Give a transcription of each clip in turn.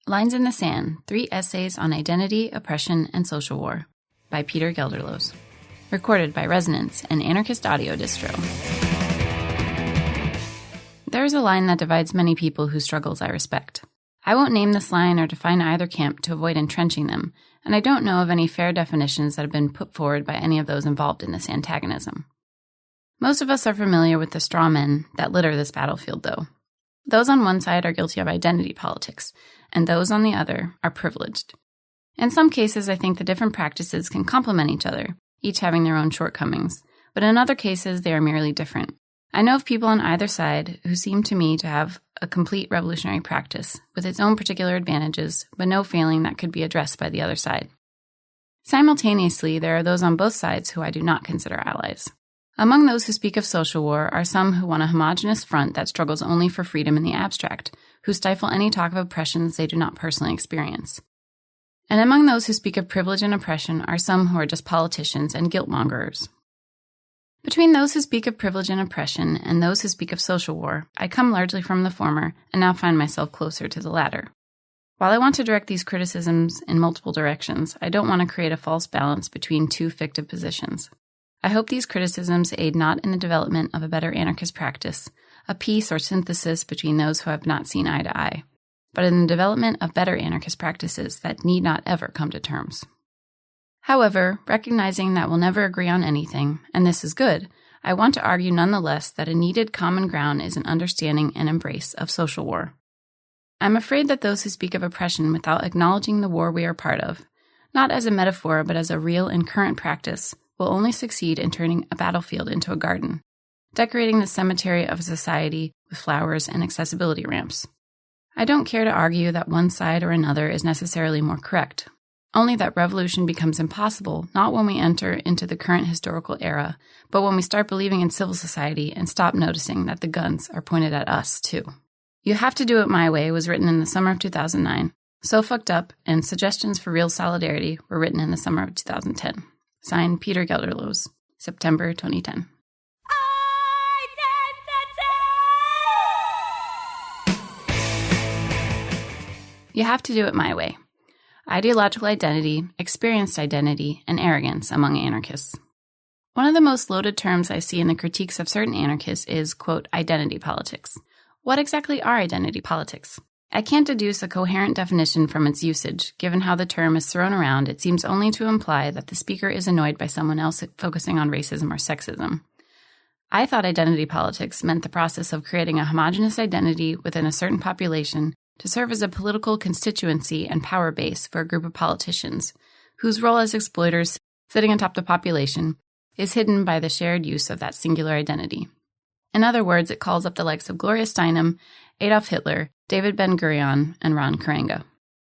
Lines in the Sand, 3 Essays on Identity, Oppression, and Social War by Peter Gelderloos. Recorded by Resonance, an anarchist audio distro. There is a line that divides many people whose struggles I respect. I won't name this line or define either camp to avoid entrenching them, and I don't know of any fair definitions that have been put forward by any of those involved in this antagonism. Most of us are familiar with the straw men that litter this battlefield, though. Those on one side are guilty of identity politics, and those on the other are privileged. In some cases, I think the different practices can complement each other, each having their own shortcomings, but in other cases, they are merely different. I know of people on either side who seem to me to have a complete revolutionary practice, with its own particular advantages, but no failing that could be addressed by the other side. Simultaneously, there are those on both sides who I do not consider allies. Among those who speak of social war are some who want a homogenous front that struggles only for freedom in the abstract, who stifle any talk of oppressions they do not personally experience. And among those who speak of privilege and oppression are some who are just politicians and guilt-mongers. Between those who speak of privilege and oppression and those who speak of social war, I come largely from the former and now find myself closer to the latter. While I want to direct these criticisms in multiple directions, I don't want to create a false balance between two fictive positions. I hope these criticisms aid not in the development of a better anarchist practice, a peace or synthesis between those who have not seen eye to eye, but in the development of better anarchist practices that need not ever come to terms. However, recognizing that we'll never agree on anything, and this is good, I want to argue nonetheless that a needed common ground is an understanding and embrace of social war. I'm afraid that those who speak of oppression without acknowledging the war we are part of, not as a metaphor but as a real and current practice, will only succeed in turning a battlefield into a garden, decorating the cemetery of a society with flowers and accessibility ramps. I don't care to argue that one side or another is necessarily more correct, only that revolution becomes impossible not when we enter into the current historical era, but when we start believing in civil society and stop noticing that the guns are pointed at us, too. You Have to Do It My Way was written in the summer of 2009. So Fucked Up and Suggestions for Real Solidarity were written in the summer of 2010. Signed, Peter Gelderloos, September 2010. You Have to Do It My Way. Ideological identity, experienced identity, and arrogance among anarchists. One of the most loaded terms I see in the critiques of certain anarchists is, quote, identity politics. What exactly are identity politics? I can't deduce a coherent definition from its usage. Given how the term is thrown around, it seems only to imply that the speaker is annoyed by someone else focusing on racism or sexism. I thought identity politics meant the process of creating a homogeneous identity within a certain population to serve as a political constituency and power base for a group of politicians, whose role as exploiters sitting atop the population is hidden by the shared use of that singular identity. In other words, it calls up the likes of Gloria Steinem, Adolf Hitler, David Ben-Gurion, and Ron Karenga.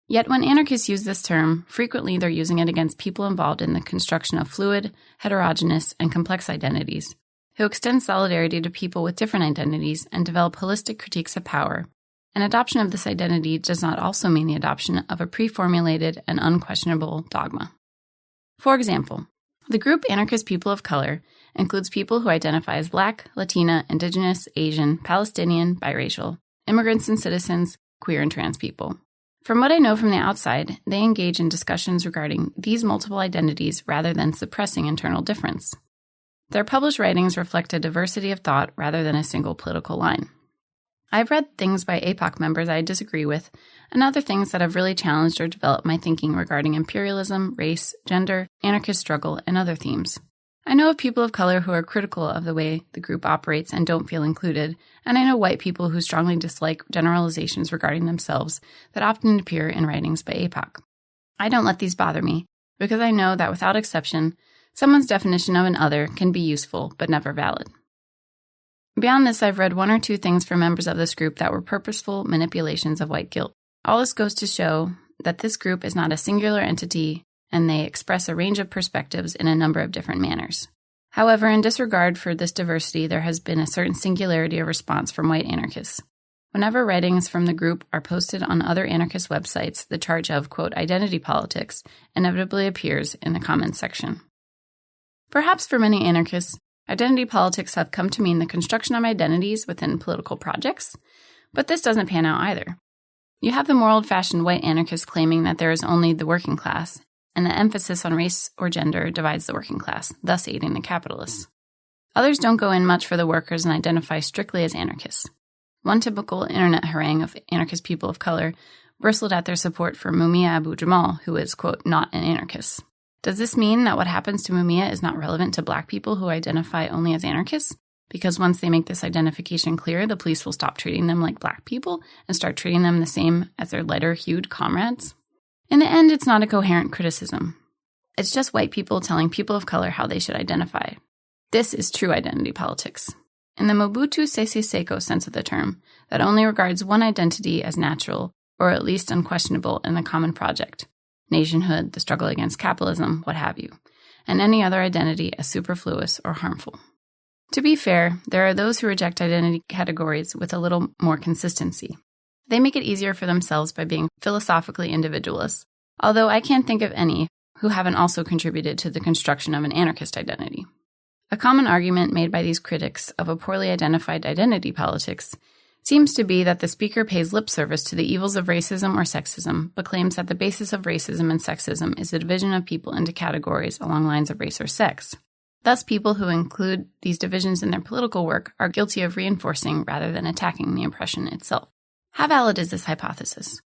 Yet when anarchists use this term, frequently they're using it against people involved in the construction of fluid, heterogeneous, and complex identities, who extend solidarity to people with different identities and develop holistic critiques of power. And adoption of this identity does not also mean the adoption of a pre-formulated and unquestionable dogma. For example, the group Anarchist People of Color includes people who identify as Black, Latina, Indigenous, Asian, Palestinian, biracial, immigrants and citizens, queer and trans people. From what I know from the outside, they engage in discussions regarding these multiple identities rather than suppressing internal difference. Their published writings reflect a diversity of thought rather than a single political line. I've read things by APOC members I disagree with, and other things that have really challenged or developed my thinking regarding imperialism, race, gender, anarchist struggle, and other themes. I know of people of color who are critical of the way the group operates and don't feel included, and I know white people who strongly dislike generalizations regarding themselves that often appear in writings by APOC. I don't let these bother me, because I know that without exception, someone's definition of an other can be useful but never valid. Beyond this, I've read one or two things from members of this group that were purposeful manipulations of white guilt. All this goes to show that this group is not a singular entity, and they express a range of perspectives in a number of different manners. However, in disregard for this diversity, there has been a certain singularity of response from white anarchists. Whenever writings from the group are posted on other anarchist websites, the charge of, quote, identity politics inevitably appears in the comments section. Perhaps for many anarchists, identity politics have come to mean the construction of identities within political projects, but this doesn't pan out either. You have the more old-fashioned white anarchists claiming that there is only the working class, and the emphasis on race or gender divides the working class, thus aiding the capitalists. Others don't go in much for the workers and identify strictly as anarchists. One typical internet harangue of anarchist people of color bristled at their support for Mumia Abu-Jamal, who is, quote, not an anarchist. Does this mean that what happens to Mumia is not relevant to black people who identify only as anarchists? Because once they make this identification clear, the police will stop treating them like black people and start treating them the same as their lighter-hued comrades? In the end, it's not a coherent criticism. It's just white people telling people of color how they should identify. This is true identity politics. In the Mobutu Sese Seko sense of the term, that only regards one identity as natural, or at least unquestionable in the common project, nationhood, the struggle against capitalism, what have you, and any other identity as superfluous or harmful. To be fair, there are those who reject identity categories with a little more consistency. They make it easier for themselves by being philosophically individualists, although I can't think of any who haven't also contributed to the construction of an anarchist identity. A common argument made by these critics of a poorly identified identity politics seems to be that the speaker pays lip service to the evils of racism or sexism, but claims that the basis of racism and sexism is the division of people into categories along lines of race or sex. Thus, people who include these divisions in their political work are guilty of reinforcing rather than attacking the oppression itself. How valid is this hypothesis?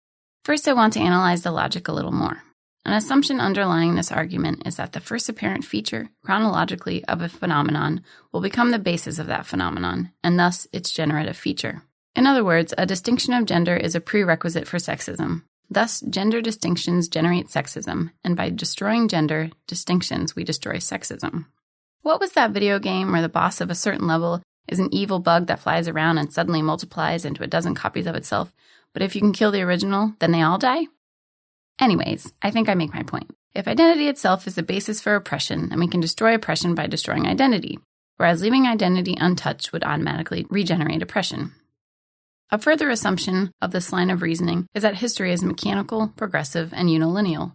First, I want to analyze the logic a little more. An assumption underlying this argument is that the first apparent feature, chronologically, of a phenomenon will become the basis of that phenomenon, and thus its generative feature. In other words, a distinction of gender is a prerequisite for sexism. Thus, gender distinctions generate sexism, and by destroying gender distinctions, we destroy sexism. What was that video game where the boss of a certain level is an evil bug that flies around and suddenly multiplies into a dozen copies of itself, but if you can kill the original, then they all die? Anyways, I think I make my point. If identity itself is the basis for oppression, then we can destroy oppression by destroying identity, whereas leaving identity untouched would automatically regenerate oppression. A further assumption of this line of reasoning is that history is mechanical, progressive, and unilineal.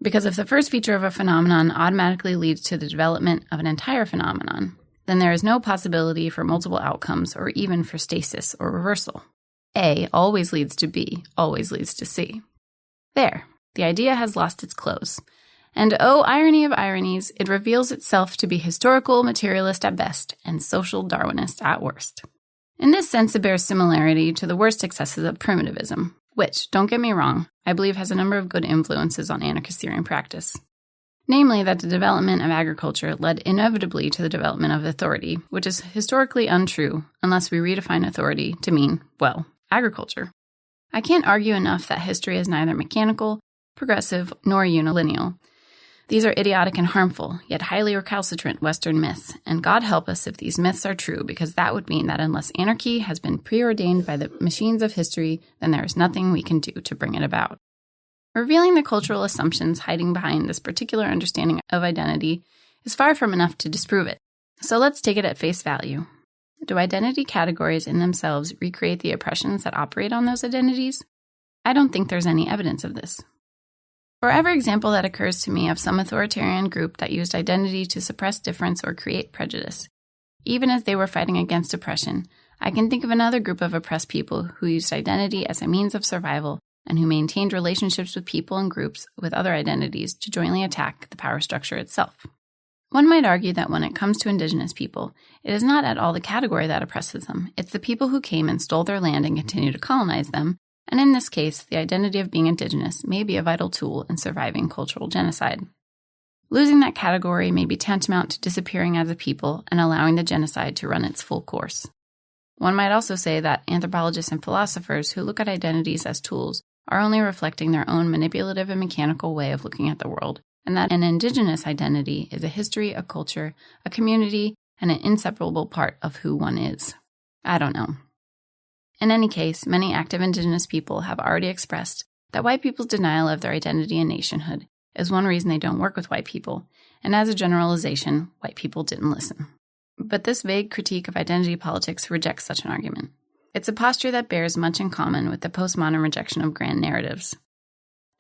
Because if the first feature of a phenomenon automatically leads to the development of an entire phenomenon, then there is no possibility for multiple outcomes or even for stasis or reversal. A always leads to B, always leads to C. There, the idea has lost its clothes. And oh, irony of ironies, it reveals itself to be historical materialist at best and social Darwinist at worst. In this sense, it bears similarity to the worst excesses of primitivism, which, don't get me wrong, I believe has a number of good influences on anarchist theory and practice. Namely, that the development of agriculture led inevitably to the development of authority, which is historically untrue unless we redefine authority to mean, well, agriculture. I can't argue enough that history is neither mechanical, progressive, nor unilineal. These are idiotic and harmful, yet highly recalcitrant Western myths, and God help us if these myths are true, because that would mean that unless anarchy has been preordained by the machines of history, then there is nothing we can do to bring it about. Revealing the cultural assumptions hiding behind this particular understanding of identity is far from enough to disprove it. So let's take it at face value. Do identity categories in themselves recreate the oppressions that operate on those identities? I don't think there's any evidence of this. For every example that occurs to me of some authoritarian group that used identity to suppress difference or create prejudice, even as they were fighting against oppression, I can think of another group of oppressed people who used identity as a means of survival and who maintained relationships with people and groups with other identities to jointly attack the power structure itself. One might argue that when it comes to indigenous people, it is not at all the category that oppresses them. It's the people who came and stole their land and continue to colonize them, and in this case, the identity of being indigenous may be a vital tool in surviving cultural genocide. Losing that category may be tantamount to disappearing as a people and allowing the genocide to run its full course. One might also say that anthropologists and philosophers who look at identities as tools are only reflecting their own manipulative and mechanical way of looking at the world, and that an indigenous identity is a history, a culture, a community, and an inseparable part of who one is. I don't know. In any case, many active indigenous people have already expressed that white people's denial of their identity and nationhood is one reason they don't work with white people, and as a generalization, white people didn't listen. But this vague critique of identity politics rejects such an argument. It's a posture that bears much in common with the postmodern rejection of grand narratives.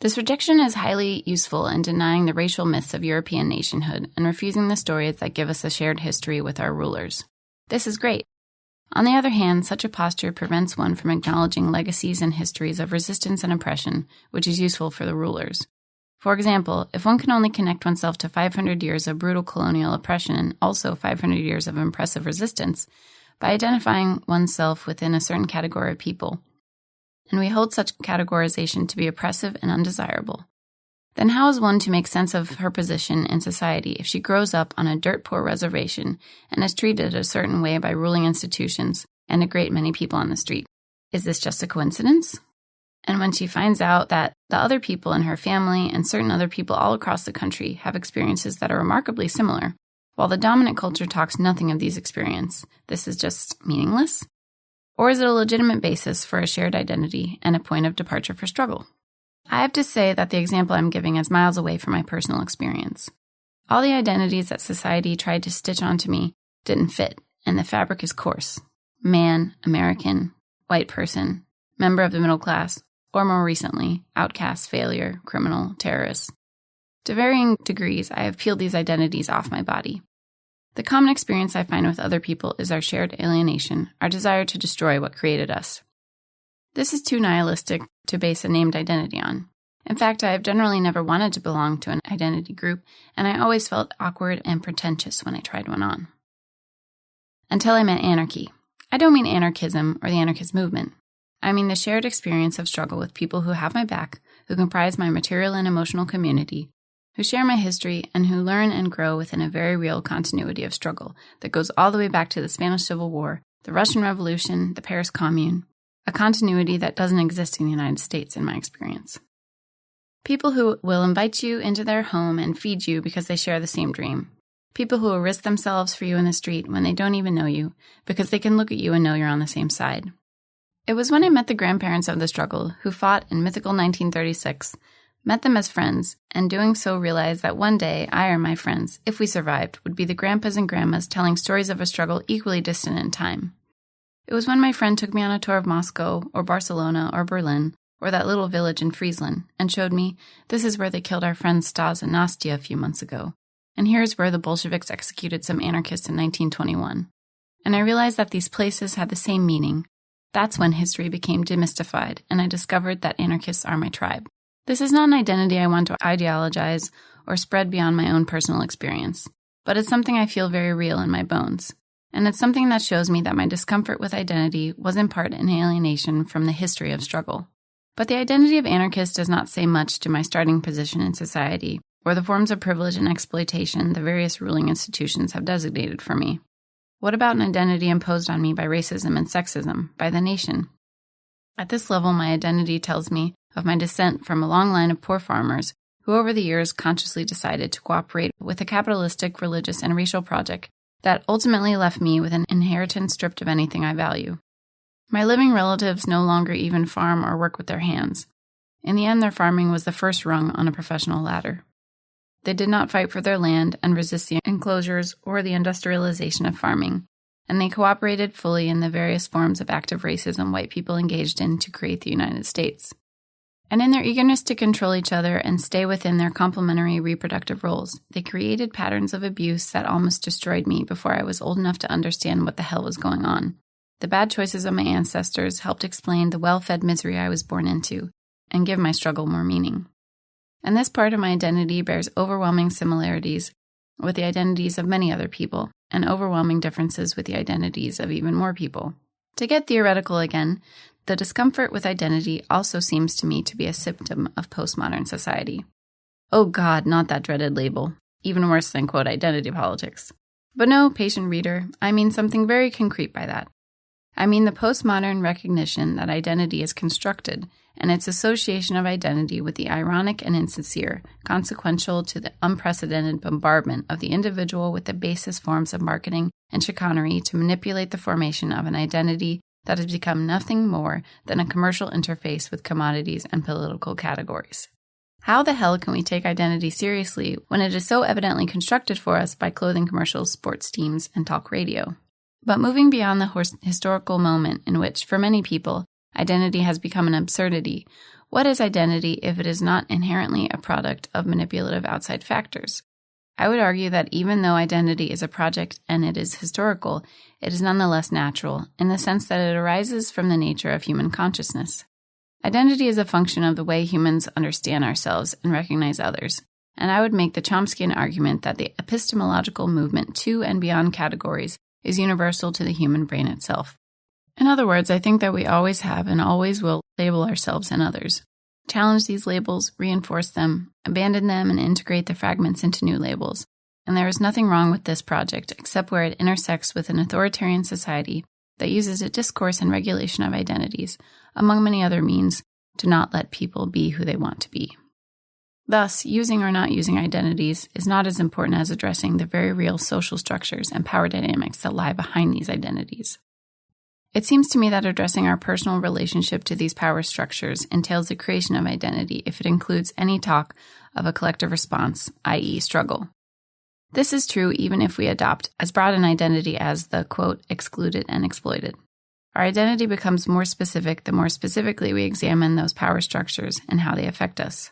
This rejection is highly useful in denying the racial myths of European nationhood and refusing the stories that give us a shared history with our rulers. This is great. On the other hand, such a posture prevents one from acknowledging legacies and histories of resistance and oppression, which is useful for the rulers. For example, if one can only connect oneself to 500 years of brutal colonial oppression and also 500 years of impressive resistance, by identifying oneself within a certain category of people, and we hold such categorization to be oppressive and undesirable, then how is one to make sense of her position in society if she grows up on a dirt-poor reservation and is treated a certain way by ruling institutions and a great many people on the street? Is this just a coincidence? And when she finds out that the other people in her family and certain other people all across the country have experiences that are remarkably similar, while the dominant culture talks nothing of these experiences, this is just meaningless? Or is it a legitimate basis for a shared identity and a point of departure for struggle? I have to say that the example I'm giving is miles away from my personal experience. All the identities that society tried to stitch onto me didn't fit, and the fabric is coarse. Man, American, white person, member of the middle class, or more recently, outcast, failure, criminal, terrorist. To varying degrees, I have peeled these identities off my body. The common experience I find with other people is our shared alienation, our desire to destroy what created us. This is too nihilistic to base a named identity on. In fact, I have generally never wanted to belong to an identity group, and I always felt awkward and pretentious when I tried one on. Until I met anarchy. I don't mean anarchism or the anarchist movement. I mean the shared experience of struggle with people who have my back, who comprise my material and emotional community, who share my history, and who learn and grow within a very real continuity of struggle that goes all the way back to the Spanish Civil War, the Russian Revolution, the Paris Commune, a continuity that doesn't exist in the United States in my experience. People who will invite you into their home and feed you because they share the same dream. People who will risk themselves for you in the street when they don't even know you because they can look at you and know you're on the same side. It was when I met the grandparents of the struggle who fought in mythical 1936, met them as friends, and doing so realized that one day I or my friends, if we survived, would be the grandpas and grandmas telling stories of a struggle equally distant in time. It was when my friend took me on a tour of Moscow or Barcelona or Berlin or that little village in Friesland and showed me this is where they killed our friends Stas and Nastya a few months ago, and here's where the Bolsheviks executed some anarchists in 1921. And I realized that these places had the same meaning. That's when history became demystified, and I discovered that anarchists are my tribe. This is not an identity I want to ideologize or spread beyond my own personal experience, but it's something I feel very real in my bones. And it's something that shows me that my discomfort with identity was in part an alienation from the history of struggle. But the identity of anarchist does not say much to my starting position in society, or the forms of privilege and exploitation the various ruling institutions have designated for me. What about an identity imposed on me by racism and sexism, by the nation? At this level, my identity tells me of my descent from a long line of poor farmers who over the years consciously decided to cooperate with a capitalistic, religious, and racial project that ultimately left me with an inheritance stripped of anything I value. My living relatives no longer even farm or work with their hands. In the end, their farming was the first rung on a professional ladder. They did not fight for their land and resist the enclosures or the industrialization of farming, and they cooperated fully in the various forms of active racism white people engaged in to create the United States. And in their eagerness to control each other and stay within their complementary reproductive roles, they created patterns of abuse that almost destroyed me before I was old enough to understand what the hell was going on. The bad choices of my ancestors helped explain the well-fed misery I was born into and give my struggle more meaning. And this part of my identity bears overwhelming similarities with the identities of many other people, and overwhelming differences with the identities of even more people. To get theoretical again, the discomfort with identity also seems to me to be a symptom of postmodern society. Oh God, not that dreaded label. Even worse than, quote, identity politics. But no, patient reader, I mean something very concrete by that. I mean the postmodern recognition that identity is constructed, and its association of identity with the ironic and insincere, consequential to the unprecedented bombardment of the individual with the basest forms of marketing and chicanery to manipulate the formation of an identity that has become nothing more than a commercial interface with commodities and political categories. How the hell can we take identity seriously when it is so evidently constructed for us by clothing commercials, sports teams, and talk radio? But moving beyond the historical moment in which, for many people, identity has become an absurdity, what is identity if it is not inherently a product of manipulative outside factors? I would argue that even though identity is a project and it is historical, it is nonetheless natural in the sense that it arises from the nature of human consciousness. Identity is a function of the way humans understand ourselves and recognize others, and I would make the Chomskyan argument that the epistemological movement to and beyond categories is universal to the human brain itself. In other words, I think that we always have and always will label ourselves and others. Challenge these labels, reinforce them, abandon them, and integrate the fragments into new labels. And there is nothing wrong with this project except where it intersects with an authoritarian society that uses a discourse and regulation of identities, among many other means, to not let people be who they want to be. Thus, using or not using identities is not as important as addressing the very real social structures and power dynamics that lie behind these identities. It seems to me that addressing our personal relationship to these power structures entails the creation of identity if it includes any talk of a collective response, i.e. struggle. This is true even if we adopt as broad an identity as the, quote, excluded and exploited. Our identity becomes more specific the more specifically we examine those power structures and how they affect us.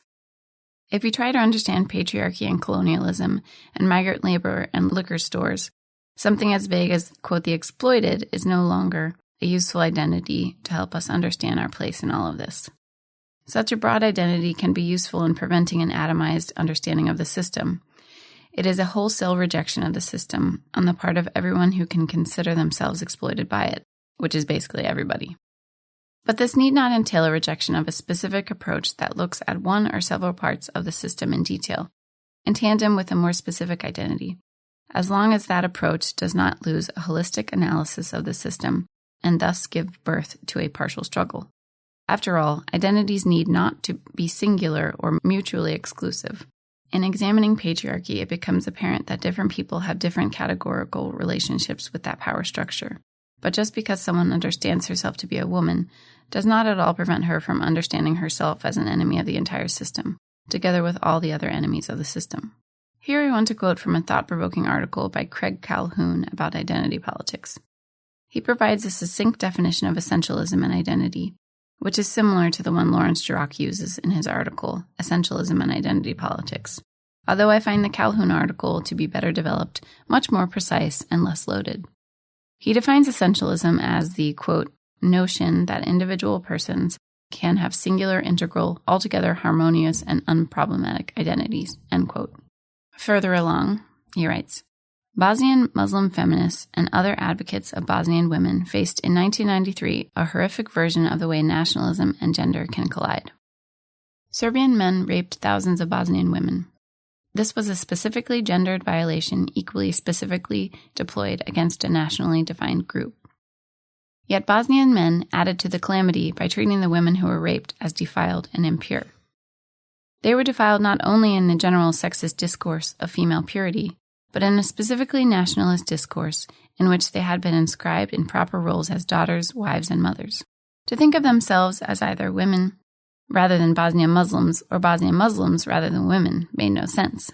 If you try to understand patriarchy and colonialism and migrant labor and liquor stores, something as vague as, quote, the exploited is no longer a useful identity to help us understand our place in all of this. Such a broad identity can be useful in preventing an atomized understanding of the system. It is a wholesale rejection of the system on the part of everyone who can consider themselves exploited by it, which is basically everybody. But this need not entail a rejection of a specific approach that looks at one or several parts of the system in detail, in tandem with a more specific identity, as long as that approach does not lose a holistic analysis of the system and thus give birth to a partial struggle. After all, identities need not to be singular or mutually exclusive. In examining patriarchy, it becomes apparent that different people have different categorical relationships with that power structure. But just because someone understands herself to be a woman does not at all prevent her from understanding herself as an enemy of the entire system, together with all the other enemies of the system. Here I want to quote from a thought-provoking article by Craig Calhoun about identity politics. He provides a succinct definition of essentialism and identity, which is similar to the one Lawrence Girac uses in his article, Essentialism and Identity Politics, although I find the Calhoun article to be better developed, much more precise, and less loaded. He defines essentialism as the, quote, notion that individual persons can have singular, integral, altogether harmonious, and unproblematic identities, end quote. Further along, he writes, Bosnian Muslim feminists and other advocates of Bosnian women faced in 1993 a horrific version of the way nationalism and gender can collide. Serbian men raped thousands of Bosnian women. This was a specifically gendered violation equally specifically deployed against a nationally defined group. Yet Bosnian men added to the calamity by treating the women who were raped as defiled and impure. They were defiled not only in the general sexist discourse of female purity, but in a specifically nationalist discourse in which they had been inscribed in proper roles as daughters, wives, and mothers. To think of themselves as either women rather than Bosnian Muslims or Bosnian Muslims rather than women made no sense.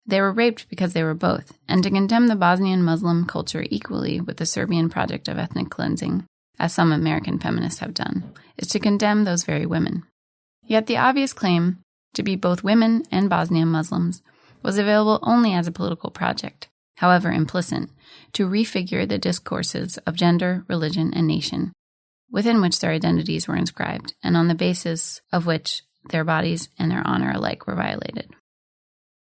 They were raped because they were both, and to condemn the Bosnian Muslim culture equally with the Serbian project of ethnic cleansing, as some American feminists have done, is to condemn those very women. Yet the obvious claim to be both women and Bosnian Muslims was available only as a political project, however implicit, to refigure the discourses of gender, religion, and nation, within which their identities were inscribed, and on the basis of which their bodies and their honor alike were violated.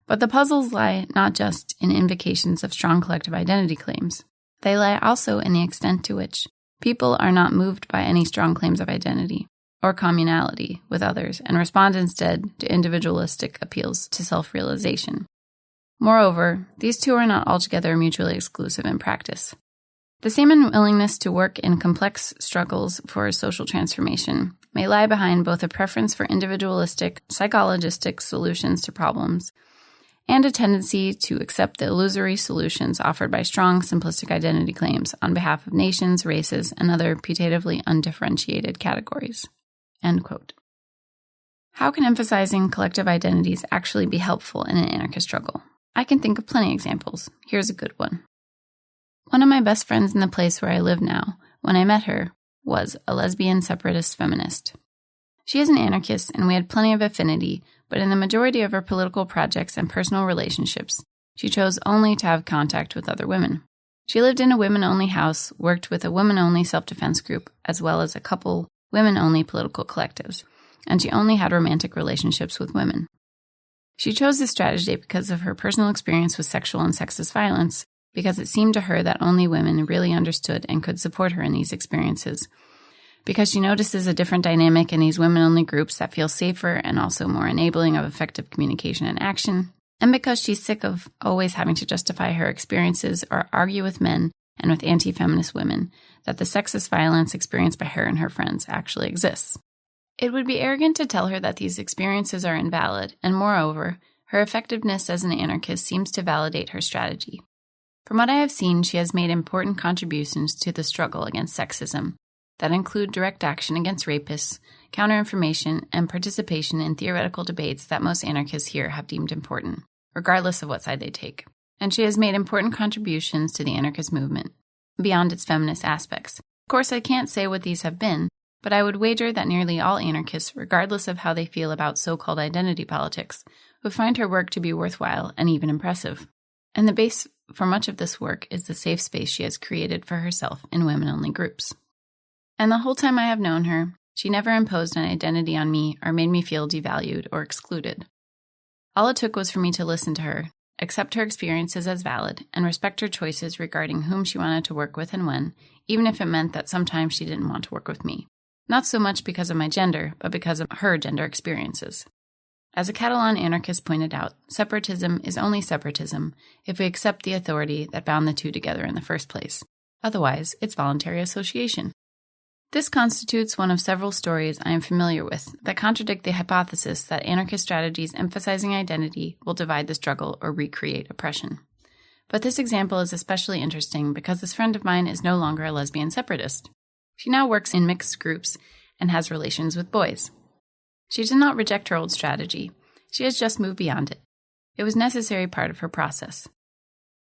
But the puzzles lie not just in invocations of strong collective identity claims. They lie also in the extent to which people are not moved by any strong claims of identity or communality with others and respond instead to individualistic appeals to self-realization. Moreover, these two are not altogether mutually exclusive in practice. The same unwillingness to work in complex struggles for social transformation may lie behind both a preference for individualistic, psychologistic solutions to problems and a tendency to accept the illusory solutions offered by strong, simplistic identity claims on behalf of nations, races, and other putatively undifferentiated categories. End quote. How can emphasizing collective identities actually be helpful in an anarchist struggle? I can think of plenty of examples. Here's a good one. One of my best friends in the place where I live now, when I met her, was a lesbian separatist feminist. She is an anarchist, and we had plenty of affinity, but in the majority of her political projects and personal relationships, She chose only to have contact with other women. She lived in a women-only house, worked with a women-only self-defense group, as well as a couple women-only political collectives, and she only had romantic relationships with women. She chose this strategy because of her personal experience with sexual and sexist violence, because it seemed to her that only women really understood and could support her in these experiences, because she notices a different dynamic in these women-only groups that feel safer and also more enabling of effective communication and action, and because she's sick of always having to justify her experiences or argue with men and with anti-feminist women that the sexist violence experienced by her and her friends actually exists. It would be arrogant to tell her that these experiences are invalid, and moreover, her effectiveness as an anarchist seems to validate her strategy. From what I have seen, she has made important contributions to the struggle against sexism that include direct action against rapists, counterinformation, and participation in theoretical debates that most anarchists here have deemed important, regardless of what side they take. And she has made important contributions to the anarchist movement, beyond its feminist aspects. Of course, I can't say what these have been, but I would wager that nearly all anarchists, regardless of how they feel about so-called identity politics, would find her work to be worthwhile and even impressive. And the base for much of this work is the safe space she has created for herself in women-only groups. And the whole time I have known her, she never imposed an identity on me or made me feel devalued or excluded. All it took was for me to listen to her, accept her experiences as valid, and respect her choices regarding whom she wanted to work with and when, even if it meant that sometimes she didn't want to work with me. Not so much because of my gender, but because of her gender experiences. As a Catalan anarchist pointed out, separatism is only separatism if we accept the authority that bound the two together in the first place. Otherwise, it's voluntary association. This constitutes one of several stories I am familiar with that contradict the hypothesis that anarchist strategies emphasizing identity will divide the struggle or recreate oppression. But this example is especially interesting because this friend of mine is no longer a lesbian separatist. She now works in mixed groups and has relations with boys. She did not reject her old strategy. She has just moved beyond it. It was a necessary part of her process.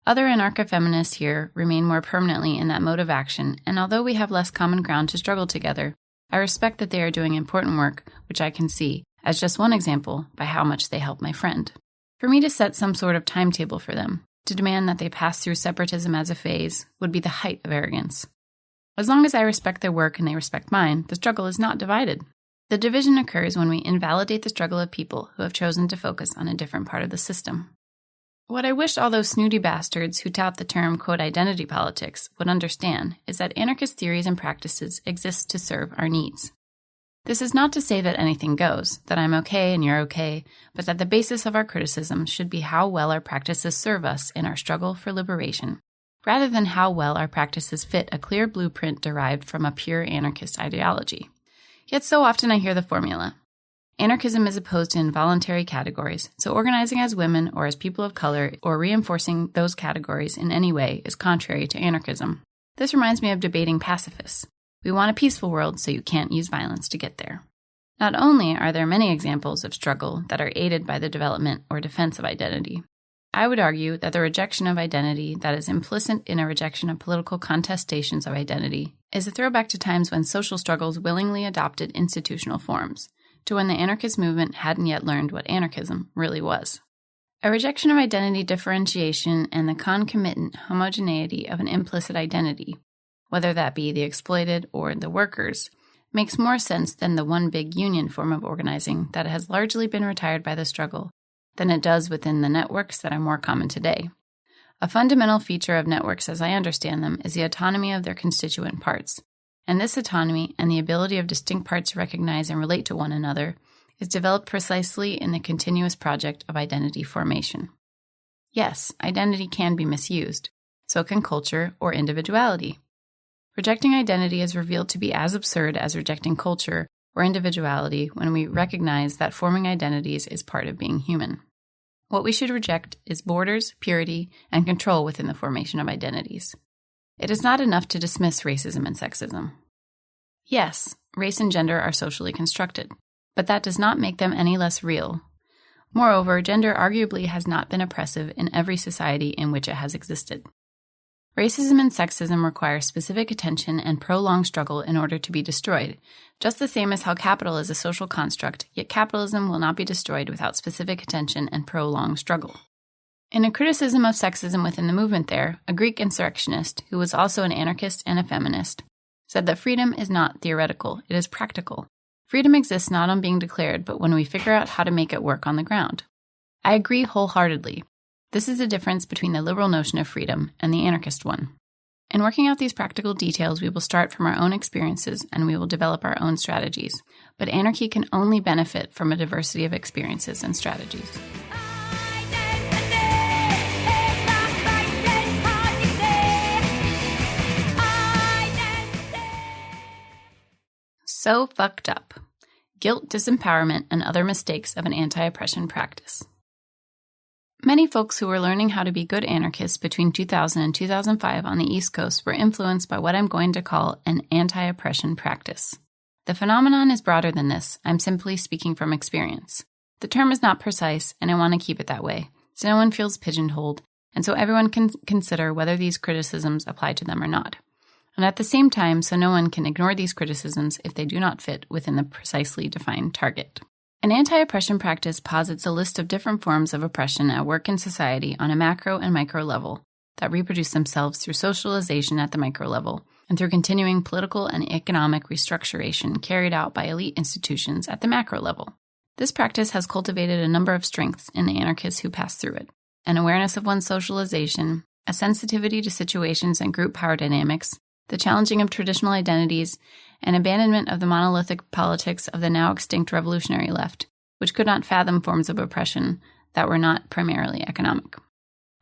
Other anarcho-feminists here remain more permanently in that mode of action, and although we have less common ground to struggle together, I respect that they are doing important work, which I can see, as just one example, by how much they help my friend. For me to set some sort of timetable for them, to demand that they pass through separatism as a phase, would be the height of arrogance. As long as I respect their work and they respect mine, the struggle is not divided. The division occurs when we invalidate the struggle of people who have chosen to focus on a different part of the system. What I wish all those snooty bastards who tout the term, quote, identity politics would understand is that anarchist theories and practices exist to serve our needs. This is not to say that anything goes, that I'm okay and you're okay, but that the basis of our criticism should be how well our practices serve us in our struggle for liberation, rather than how well our practices fit a clear blueprint derived from a pure anarchist ideology. Yet so often I hear the formula. Anarchism is opposed to involuntary categories, so organizing as women or as people of color or reinforcing those categories in any way is contrary to anarchism. This reminds me of debating pacifists. We want a peaceful world, so you can't use violence to get there. Not only are there many examples of struggle that are aided by the development or defense of identity, I would argue that the rejection of identity that is implicit in a rejection of political contestations of identity is a throwback to times when social struggles willingly adopted institutional forms, to when the anarchist movement hadn't yet learned what anarchism really was. A rejection of identity differentiation and the concomitant homogeneity of an implicit identity, whether that be the exploited or the workers, makes more sense than the one big union form of organizing that has largely been retired by the struggle than it does within the networks that are more common today. A fundamental feature of networks as I understand them is the autonomy of their constituent parts, and this autonomy and the ability of distinct parts to recognize and relate to one another is developed precisely in the continuous project of identity formation. Yes, identity can be misused. So can culture or individuality. Rejecting identity is revealed to be as absurd as rejecting culture or individuality when we recognize that forming identities is part of being human. What we should reject is borders, purity, and control within the formation of identities. It is not enough to dismiss racism and sexism. Yes, race and gender are socially constructed, but that does not make them any less real. Moreover, gender arguably has not been oppressive in every society in which it has existed. Racism and sexism require specific attention and prolonged struggle in order to be destroyed, just the same as how capital is a social construct, yet capitalism will not be destroyed without specific attention and prolonged struggle. In a criticism of sexism within the movement there, a Greek insurrectionist, who was also an anarchist and a feminist, said that freedom is not theoretical, it is practical. Freedom exists not on being declared, but when we figure out how to make it work on the ground. I agree wholeheartedly. This is the difference between the liberal notion of freedom and the anarchist one. In working out these practical details, we will start from our own experiences and we will develop our own strategies. But anarchy can only benefit from a diversity of experiences and strategies. So fucked up. Guilt, disempowerment, and other mistakes of an anti-oppression practice. Many folks who were learning how to be good anarchists between 2000 and 2005 on the East Coast were influenced by what I'm going to call an anti-oppression practice. The phenomenon is broader than this. I'm simply speaking from experience. The term is not precise, and I want to keep it that way, so no one feels pigeonholed, and so everyone can consider whether these criticisms apply to them or not. And at the same time, so no one can ignore these criticisms if they do not fit within the precisely defined target. An anti-oppression practice posits a list of different forms of oppression at work in society on a macro and micro level that reproduce themselves through socialization at the micro level and through continuing political and economic restructuration carried out by elite institutions at the macro level. This practice has cultivated a number of strengths in the anarchists who pass through it: an awareness of one's socialization, a sensitivity to situations and group power dynamics, the challenging of traditional identities, and abandonment of the monolithic politics of the now extinct revolutionary left, which could not fathom forms of oppression that were not primarily economic.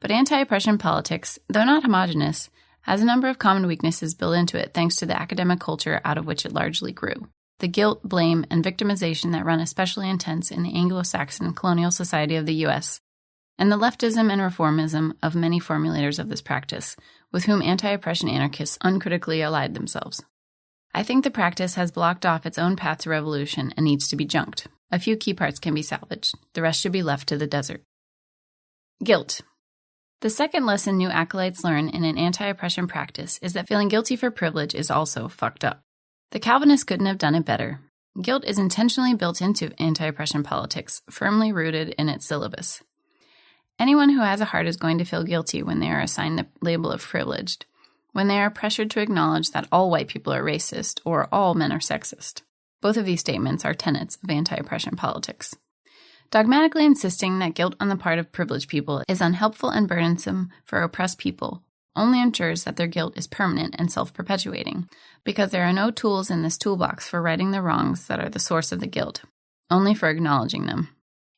But anti-oppression politics, though not homogeneous, has a number of common weaknesses built into it thanks to the academic culture out of which it largely grew. The guilt, blame, and victimization that run especially intense in the Anglo-Saxon colonial society of the U.S., and the leftism and reformism of many formulators of this practice, with whom anti-oppression anarchists uncritically allied themselves. I think the practice has blocked off its own path to revolution and needs to be junked. A few key parts can be salvaged. The rest should be left to the desert. Guilt. The second lesson new acolytes learn in an anti-oppression practice is that feeling guilty for privilege is also fucked up. The Calvinists couldn't have done it better. Guilt is intentionally built into anti-oppression politics, firmly rooted in its syllabus. Anyone who has a heart is going to feel guilty when they are assigned the label of privileged, when they are pressured to acknowledge that all white people are racist or all men are sexist. Both of these statements are tenets of anti-oppression politics. Dogmatically insisting that guilt on the part of privileged people is unhelpful and burdensome for oppressed people only ensures that their guilt is permanent and self-perpetuating, because there are no tools in this toolbox for righting the wrongs that are the source of the guilt, only for acknowledging them.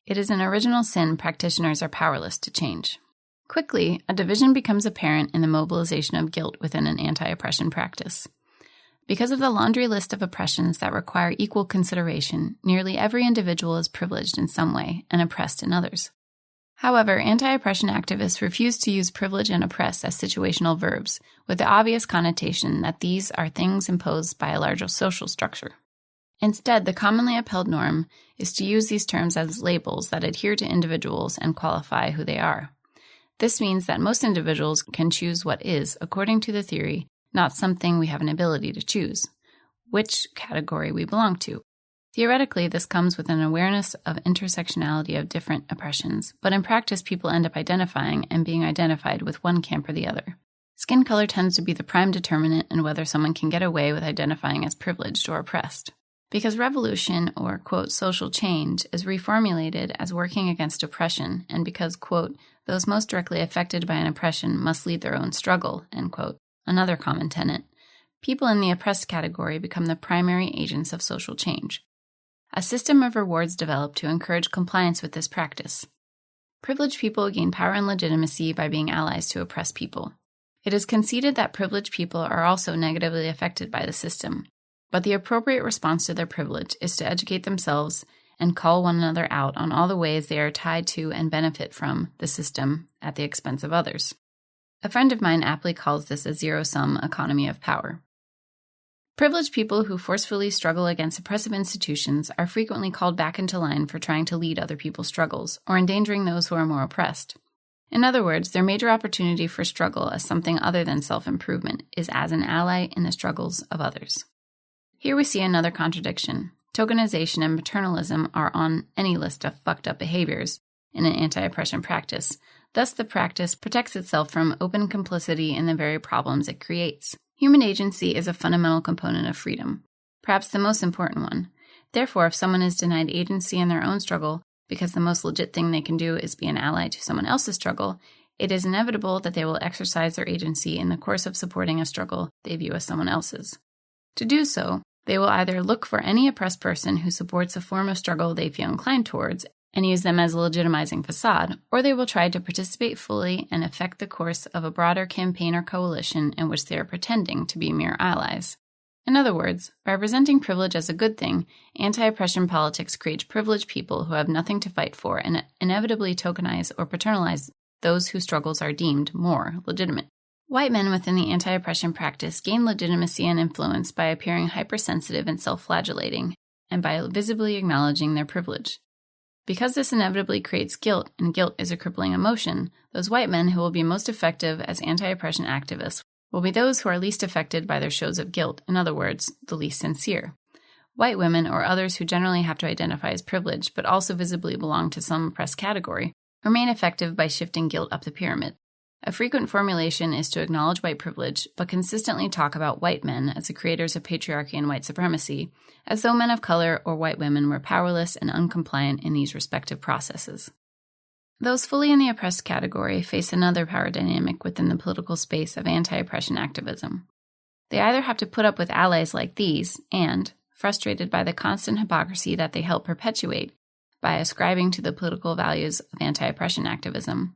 It is an original sin practitioners are powerless to change. Quickly, a division becomes apparent in the mobilization of guilt within an anti-oppression practice. Because of the laundry list of oppressions that require equal consideration, nearly every individual is privileged in some way and oppressed in others. However, anti-oppression activists refuse to use privilege and oppress as situational verbs, with the obvious connotation that these are things imposed by a larger social structure. Instead, the commonly upheld norm is to use these terms as labels that adhere to individuals and qualify who they are. This means that most individuals can choose what is, according to the theory, not something we have an ability to choose, which category we belong to. Theoretically, this comes with an awareness of intersectionality of different oppressions, but in practice, people end up identifying and being identified with one camp or the other. Skin color tends to be the prime determinant in whether someone can get away with identifying as privileged or oppressed. Because revolution, or, quote, social change, is reformulated as working against oppression, and because, quote, those most directly affected by an oppression must lead their own struggle, end quote, another common tenet, people in the oppressed category become the primary agents of social change. A system of rewards developed to encourage compliance with this practice. Privileged people gain power and legitimacy by being allies to oppressed people. It is conceded that privileged people are also negatively affected by the system, but the appropriate response to their privilege is to educate themselves and call one another out on all the ways they are tied to and benefit from the system at the expense of others. A friend of mine aptly calls this a zero-sum economy of power. Privileged people who forcefully struggle against oppressive institutions are frequently called back into line for trying to lead other people's struggles or endangering those who are more oppressed. In other words, their major opportunity for struggle as something other than self-improvement is as an ally in the struggles of others. Here we see another contradiction. Tokenization and paternalism are on any list of fucked up behaviors, in an anti-oppression practice. Thus, the practice protects itself from open complicity in the very problems it creates. Human agency is a fundamental component of freedom, perhaps the most important one. Therefore, if someone is denied agency in their own struggle because the most legit thing they can do is be an ally to someone else's struggle, it is inevitable that they will exercise their agency in the course of supporting a struggle they view as someone else's. To do so, they will either look for any oppressed person who supports a form of struggle they feel inclined towards and use them as a legitimizing facade, or they will try to participate fully and affect the course of a broader campaign or coalition in which they are pretending to be mere allies. In other words, by presenting privilege as a good thing, anti-oppression politics creates privileged people who have nothing to fight for and inevitably tokenize or paternalize those whose struggles are deemed more legitimate. White men within the anti-oppression practice gain legitimacy and influence by appearing hypersensitive and self-flagellating, and by visibly acknowledging their privilege. Because this inevitably creates guilt, and guilt is a crippling emotion, those white men who will be most effective as anti-oppression activists will be those who are least affected by their shows of guilt, in other words, the least sincere. White women, or others who generally have to identify as privileged but also visibly belong to some oppressed category, remain effective by shifting guilt up the pyramid. A frequent formulation is to acknowledge white privilege, but consistently talk about white men as the creators of patriarchy and white supremacy, as though men of color or white women were powerless and uncompliant in these respective processes. Those fully in the oppressed category face another power dynamic within the political space of anti-oppression activism. They either have to put up with allies like these and, frustrated by the constant hypocrisy that they help perpetuate by ascribing to the political values of anti-oppression activism,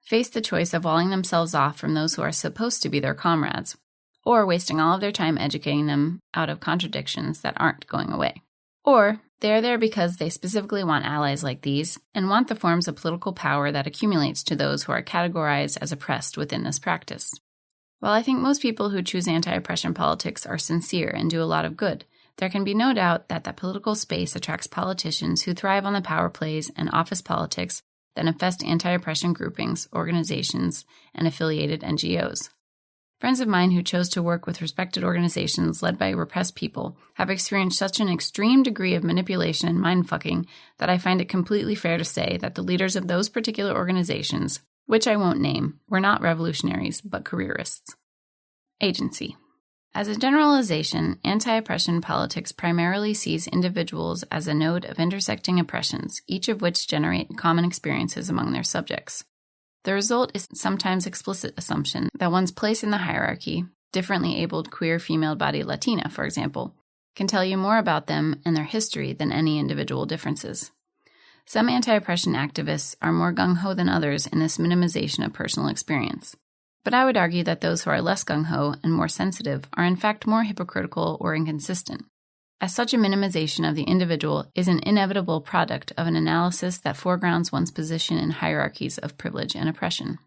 face the choice of walling themselves off from those who are supposed to be their comrades, or wasting all of their time educating them out of contradictions that aren't going away. Or they are there because they specifically want allies like these and want the forms of political power that accumulates to those who are categorized as oppressed within this practice. While I think most people who choose anti-oppression politics are sincere and do a lot of good, there can be no doubt that that political space attracts politicians who thrive on the power plays and office politics that infest anti-oppression groupings, organizations, and affiliated NGOs. Friends of mine who chose to work with respected organizations led by repressed people have experienced such an extreme degree of manipulation and mind-fucking that I find it completely fair to say that the leaders of those particular organizations, which I won't name, were not revolutionaries, but careerists. Agency. As a generalization, anti-oppression politics primarily sees individuals as a node of intersecting oppressions, each of which generate common experiences among their subjects. The result is sometimes explicit assumption that one's place in the hierarchy, differently abled queer female-bodied Latina, for example, can tell you more about them and their history than any individual differences. Some anti-oppression activists are more gung-ho than others in this minimization of personal experience. But I would argue that those who are less gung-ho and more sensitive are in fact more hypocritical or inconsistent, as such a minimization of the individual is an inevitable product of an analysis that foregrounds one's position in hierarchies of privilege and oppression.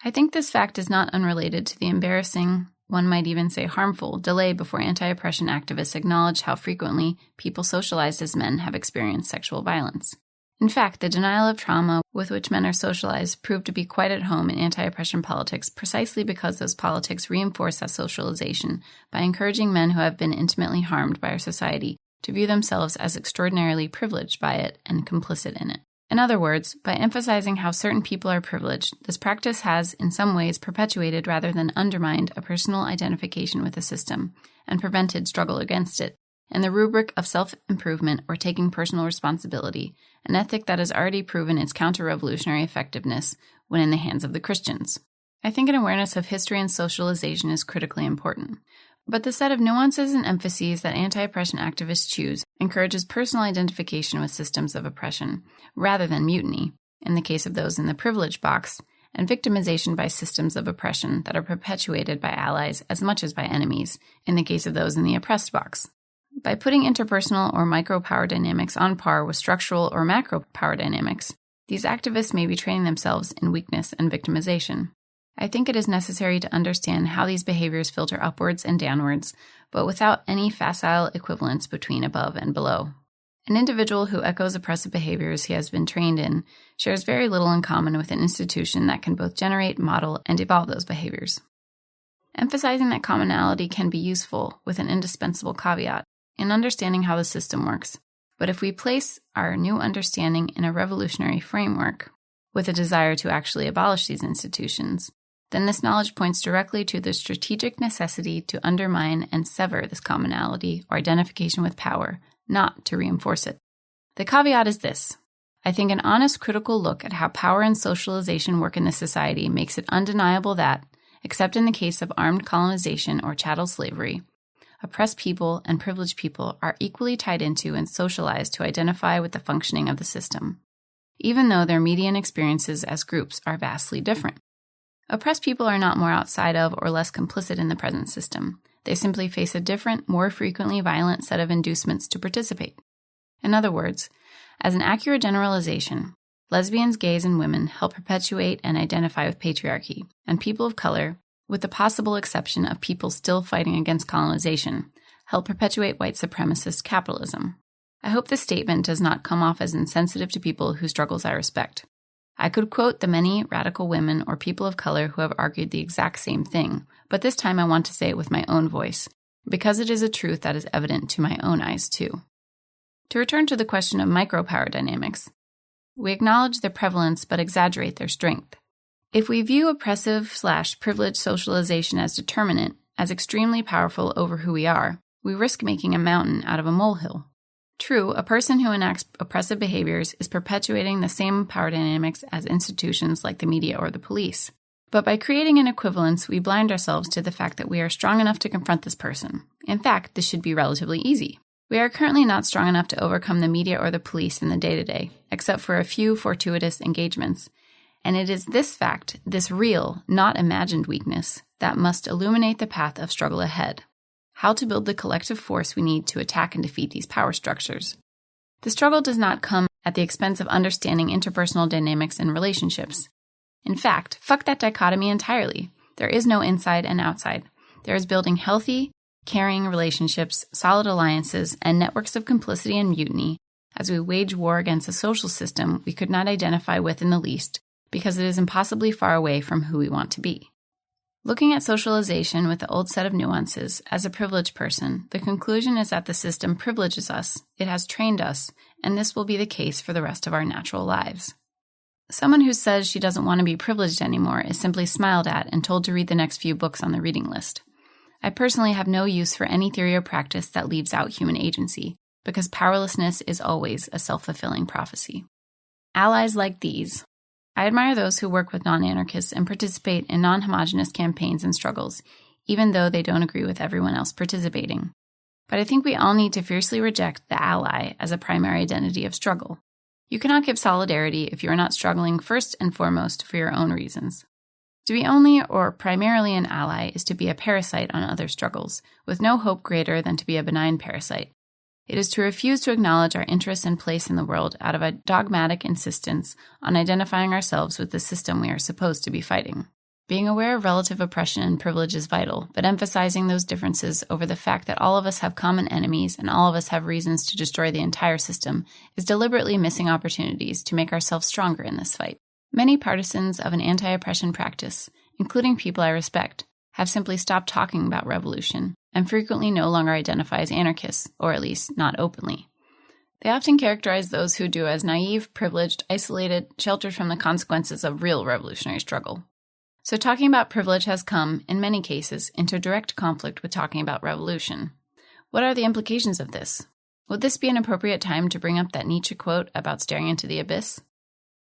I think this fact is not unrelated to the embarrassing, one might even say harmful, delay before anti-oppression activists acknowledge how frequently people socialized as men have experienced sexual violence. In fact, the denial of trauma with which men are socialized proved to be quite at home in anti-oppression politics precisely because those politics reinforce that socialization by encouraging men who have been intimately harmed by our society to view themselves as extraordinarily privileged by it and complicit in it. In other words, by emphasizing how certain people are privileged, this practice has, in some ways, perpetuated rather than undermined a personal identification with the system and prevented struggle against it, and the rubric of self-improvement or taking personal responsibility, an ethic that has already proven its counter-revolutionary effectiveness when in the hands of the Christians. I think an awareness of history and socialization is critically important. But the set of nuances and emphases that anti-oppression activists choose encourages personal identification with systems of oppression, rather than mutiny, in the case of those in the privilege box, and victimization by systems of oppression that are perpetuated by allies as much as by enemies, in the case of those in the oppressed box. By putting interpersonal or micro-power dynamics on par with structural or macro-power dynamics, these activists may be training themselves in weakness and victimization. I think it is necessary to understand how these behaviors filter upwards and downwards, but without any facile equivalence between above and below. An individual who echoes oppressive behaviors he has been trained in shares very little in common with an institution that can both generate, model, and evolve those behaviors. Emphasizing that commonality can be useful with an indispensable caveat in understanding how the system works, But if we place our new understanding in a revolutionary framework, with a desire to actually abolish these institutions, then this knowledge points directly to the strategic necessity to undermine and sever this commonality or identification with power, not to reinforce it. The caveat is this. I think an honest critical look at how power and socialization work in this society makes it undeniable that, except in the case of armed colonization or chattel slavery, oppressed people and privileged people are equally tied into and socialized to identify with the functioning of the system, even though their median experiences as groups are vastly different. Oppressed people are not more outside of or less complicit in the present system. They simply face a different, more frequently violent set of inducements to participate. In other words, as an accurate generalization, lesbians, gays, and women help perpetuate and identify with patriarchy, and people of color, with the possible exception of people still fighting against colonization, help perpetuate white supremacist capitalism. I hope this statement does not come off as insensitive to people whose struggles I respect. I could quote the many radical women or people of color who have argued the exact same thing, but this time I want to say it with my own voice, because it is a truth that is evident to my own eyes too. To return to the question of micropower dynamics, we acknowledge their prevalence but exaggerate their strength. If we view oppressive/privileged socialization as determinate, as extremely powerful over who we are, we risk making a mountain out of a molehill. True, a person who enacts oppressive behaviors is perpetuating the same power dynamics as institutions like the media or the police. But by creating an equivalence, we blind ourselves to the fact that we are strong enough to confront this person. In fact, this should be relatively easy. We are currently not strong enough to overcome the media or the police in the day-to-day, except for a few fortuitous engagements. And it is this fact, this real, not imagined weakness, that must illuminate the path of struggle ahead. How to build the collective force we need to attack and defeat these power structures. The struggle does not come at the expense of understanding interpersonal dynamics and relationships. In fact, fuck that dichotomy entirely. There is no inside and outside. There is building healthy, caring relationships, solid alliances, and networks of complicity and mutiny as we wage war against a social system we could not identify with in the least because it is impossibly far away from who we want to be. Looking at socialization with the old set of nuances, as a privileged person, the conclusion is that the system privileges us, it has trained us, and this will be the case for the rest of our natural lives. Someone who says she doesn't want to be privileged anymore is simply smiled at and told to read the next few books on the reading list. I personally have no use for any theory or practice that leaves out human agency, because powerlessness is always a self-fulfilling prophecy. Allies like these. I admire those who work with non-anarchists and participate in non-homogenous campaigns and struggles, even though they don't agree with everyone else participating. But I think we all need to fiercely reject the ally as a primary identity of struggle. You cannot give solidarity if you are not struggling first and foremost for your own reasons. To be only or primarily an ally is to be a parasite on other struggles, with no hope greater than to be a benign parasite. It is to refuse to acknowledge our interest and place in the world out of a dogmatic insistence on identifying ourselves with the system we are supposed to be fighting. Being aware of relative oppression and privilege is vital, but emphasizing those differences over the fact that all of us have common enemies and all of us have reasons to destroy the entire system is deliberately missing opportunities to make ourselves stronger in this fight. Many partisans of an anti-oppression practice, including people I respect, have simply stopped talking about revolution and frequently no longer identify as anarchists, or at least not openly. They often characterize those who do as naive, privileged, isolated, sheltered from the consequences of real revolutionary struggle. So talking about privilege has come, in many cases, into direct conflict with talking about revolution. What are the implications of this? Would this be an appropriate time to bring up that Nietzsche quote about staring into the abyss?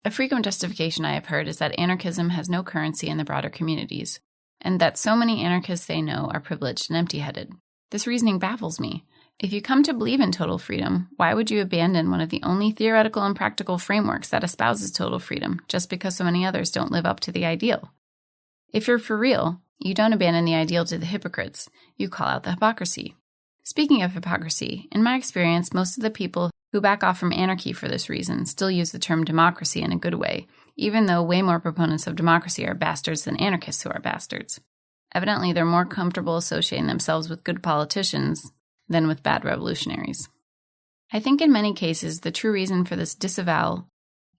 A frequent justification I have heard is that anarchism has no currency in the broader communities, and that so many anarchists they know are privileged and empty-headed. This reasoning baffles me. If you come to believe in total freedom, why would you abandon one of the only theoretical and practical frameworks that espouses total freedom just because so many others don't live up to the ideal? If you're for real, you don't abandon the ideal to the hypocrites. You call out the hypocrisy. Speaking of hypocrisy, in my experience, most of the people who back off from anarchy for this reason still use the term democracy in a good way, even though way more proponents of democracy are bastards than anarchists who are bastards. Evidently, they're more comfortable associating themselves with good politicians than with bad revolutionaries. I think in many cases, the true reason for this disavowal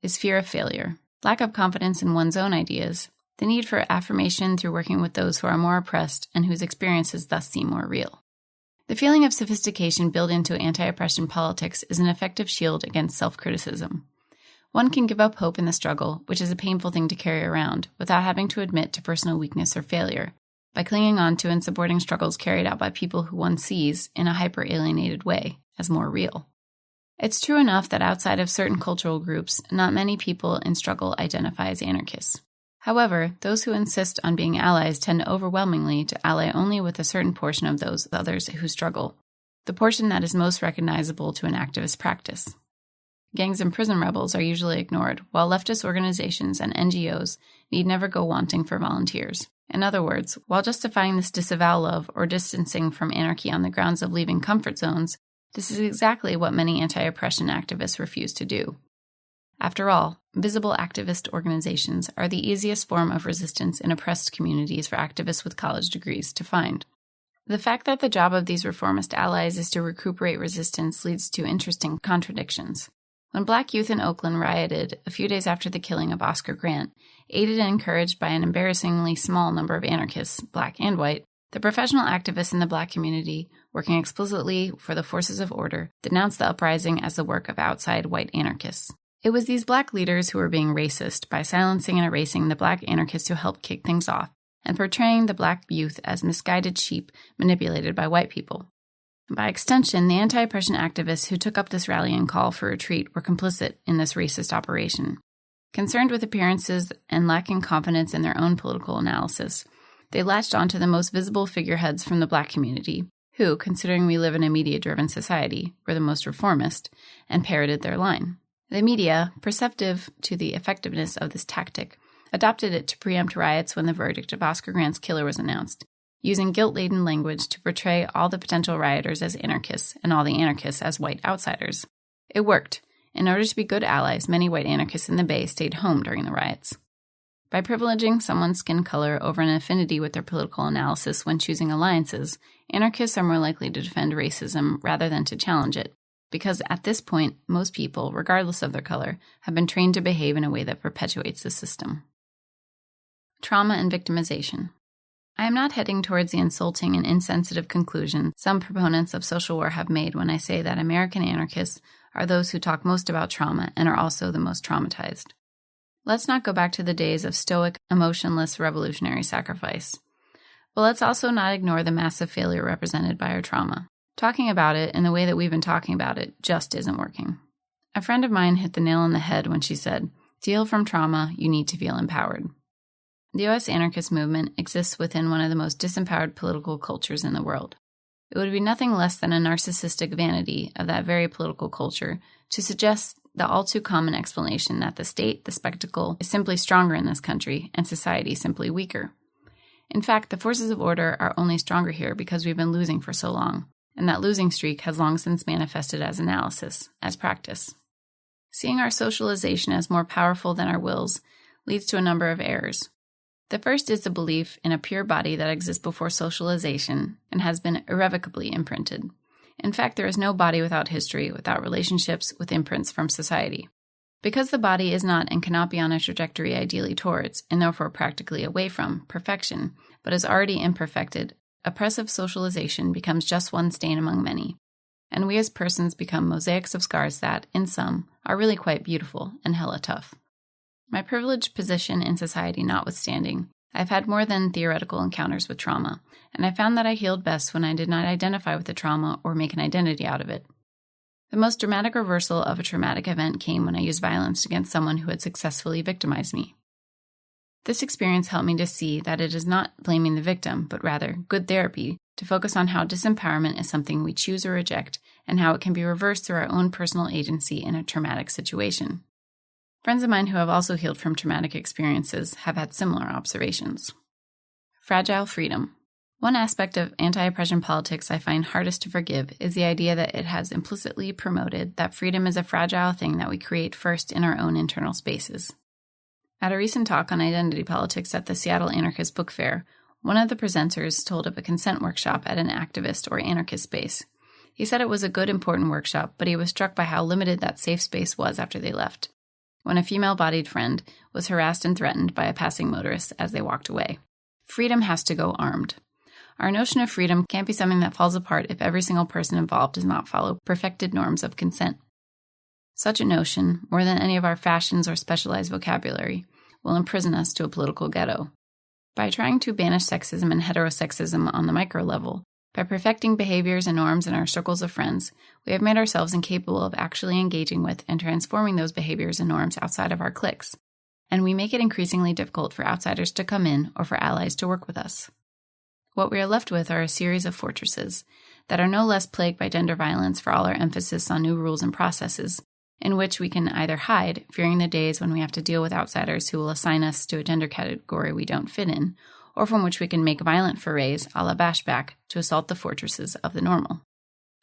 is fear of failure, lack of confidence in one's own ideas, the need for affirmation through working with those who are more oppressed and whose experiences thus seem more real. The feeling of sophistication built into anti-oppression politics is an effective shield against self-criticism. One can give up hope in the struggle, which is a painful thing to carry around, without having to admit to personal weakness or failure, by clinging on to and supporting struggles carried out by people who one sees, in a hyper-alienated way, as more real. It's true enough that outside of certain cultural groups, not many people in struggle identify as anarchists. However, those who insist on being allies tend overwhelmingly to ally only with a certain portion of those others who struggle, the portion that is most recognizable to an activist practice. Gangs and prison rebels are usually ignored, while leftist organizations and NGOs need never go wanting for volunteers. In other words, while justifying this disavowal of or distancing from anarchy on the grounds of leaving comfort zones, this is exactly what many anti-oppression activists refuse to do. After all, visible activist organizations are the easiest form of resistance in oppressed communities for activists with college degrees to find. The fact that the job of these reformist allies is to recuperate resistance leads to interesting contradictions. When Black youth in Oakland rioted a few days after the killing of Oscar Grant, aided and encouraged by an embarrassingly small number of anarchists, Black and white, the professional activists in the Black community, working explicitly for the forces of order, denounced the uprising as the work of outside white anarchists. It was these Black leaders who were being racist by silencing and erasing the Black anarchists who helped kick things off, and portraying the Black youth as misguided sheep manipulated by white people. By extension, the anti-oppression activists who took up this rallying call for retreat were complicit in this racist operation. Concerned with appearances and lacking confidence in their own political analysis, they latched onto the most visible figureheads from the Black community, who, considering we live in a media-driven society, were the most reformist, and parroted their line. The media, perceptive to the effectiveness of this tactic, adopted it to preempt riots when the verdict of Oscar Grant's killer was announced, using guilt-laden language to portray all the potential rioters as anarchists and all the anarchists as white outsiders. It worked. In order to be good allies, many white anarchists in the Bay stayed home during the riots. By privileging someone's skin color over an affinity with their political analysis when choosing alliances, anarchists are more likely to defend racism rather than to challenge it, because at this point, most people, regardless of their color, have been trained to behave in a way that perpetuates the system. Trauma and victimization. I am not heading towards the insulting and insensitive conclusion some proponents of social war have made when I say that American anarchists are those who talk most about trauma and are also the most traumatized. Let's not go back to the days of stoic, emotionless revolutionary sacrifice. But let's also not ignore the massive failure represented by our trauma. Talking about it in the way that we've been talking about it just isn't working. A friend of mine hit the nail on the head when she said, "To heal from trauma, you need to feel empowered." The U.S. anarchist movement exists within one of the most disempowered political cultures in the world. It would be nothing less than a narcissistic vanity of that very political culture to suggest the all-too-common explanation that the state, the spectacle, is simply stronger in this country and society simply weaker. In fact, the forces of order are only stronger here because we've been losing for so long, and that losing streak has long since manifested as analysis, as practice. Seeing our socialization as more powerful than our wills leads to a number of errors. The first is the belief in a pure body that exists before socialization and has been irrevocably imprinted. In fact, there is no body without history, without relationships, with imprints from society. Because the body is not and cannot be on a trajectory ideally towards, and therefore practically away from, perfection, but is already imperfected, oppressive socialization becomes just one stain among many, and we as persons become mosaics of scars that, in sum, are really quite beautiful and hella tough. My privileged position in society notwithstanding, I've had more than theoretical encounters with trauma, and I found that I healed best when I did not identify with the trauma or make an identity out of it. The most dramatic reversal of a traumatic event came when I used violence against someone who had successfully victimized me. This experience helped me to see that it is not blaming the victim, but rather good therapy to focus on how disempowerment is something we choose or reject, and how it can be reversed through our own personal agency in a traumatic situation. Friends of mine who have also healed from traumatic experiences have had similar observations. Fragile freedom. One aspect of anti-oppression politics I find hardest to forgive is the idea that it has implicitly promoted that freedom is a fragile thing that we create first in our own internal spaces. At a recent talk on identity politics at the Seattle Anarchist Book Fair, one of the presenters told of a consent workshop at an activist or anarchist space. He said it was a good, important workshop, but he was struck by how limited that safe space was after they left, when a female-bodied friend was harassed and threatened by a passing motorist as they walked away. Freedom has to go armed. Our notion of freedom can't be something that falls apart if every single person involved does not follow perfected norms of consent. Such a notion, more than any of our fashions or specialized vocabulary, will imprison us to a political ghetto. By trying to banish sexism and heterosexism on the micro level, by perfecting behaviors and norms in our circles of friends, we have made ourselves incapable of actually engaging with and transforming those behaviors and norms outside of our cliques, and we make it increasingly difficult for outsiders to come in or for allies to work with us. What we are left with are a series of fortresses that are no less plagued by gender violence for all our emphasis on new rules and processes, in which we can either hide, fearing the days when we have to deal with outsiders who will assign us to a gender category we don't fit in, or from which we can make violent forays a la bashback to assault the fortresses of the normal.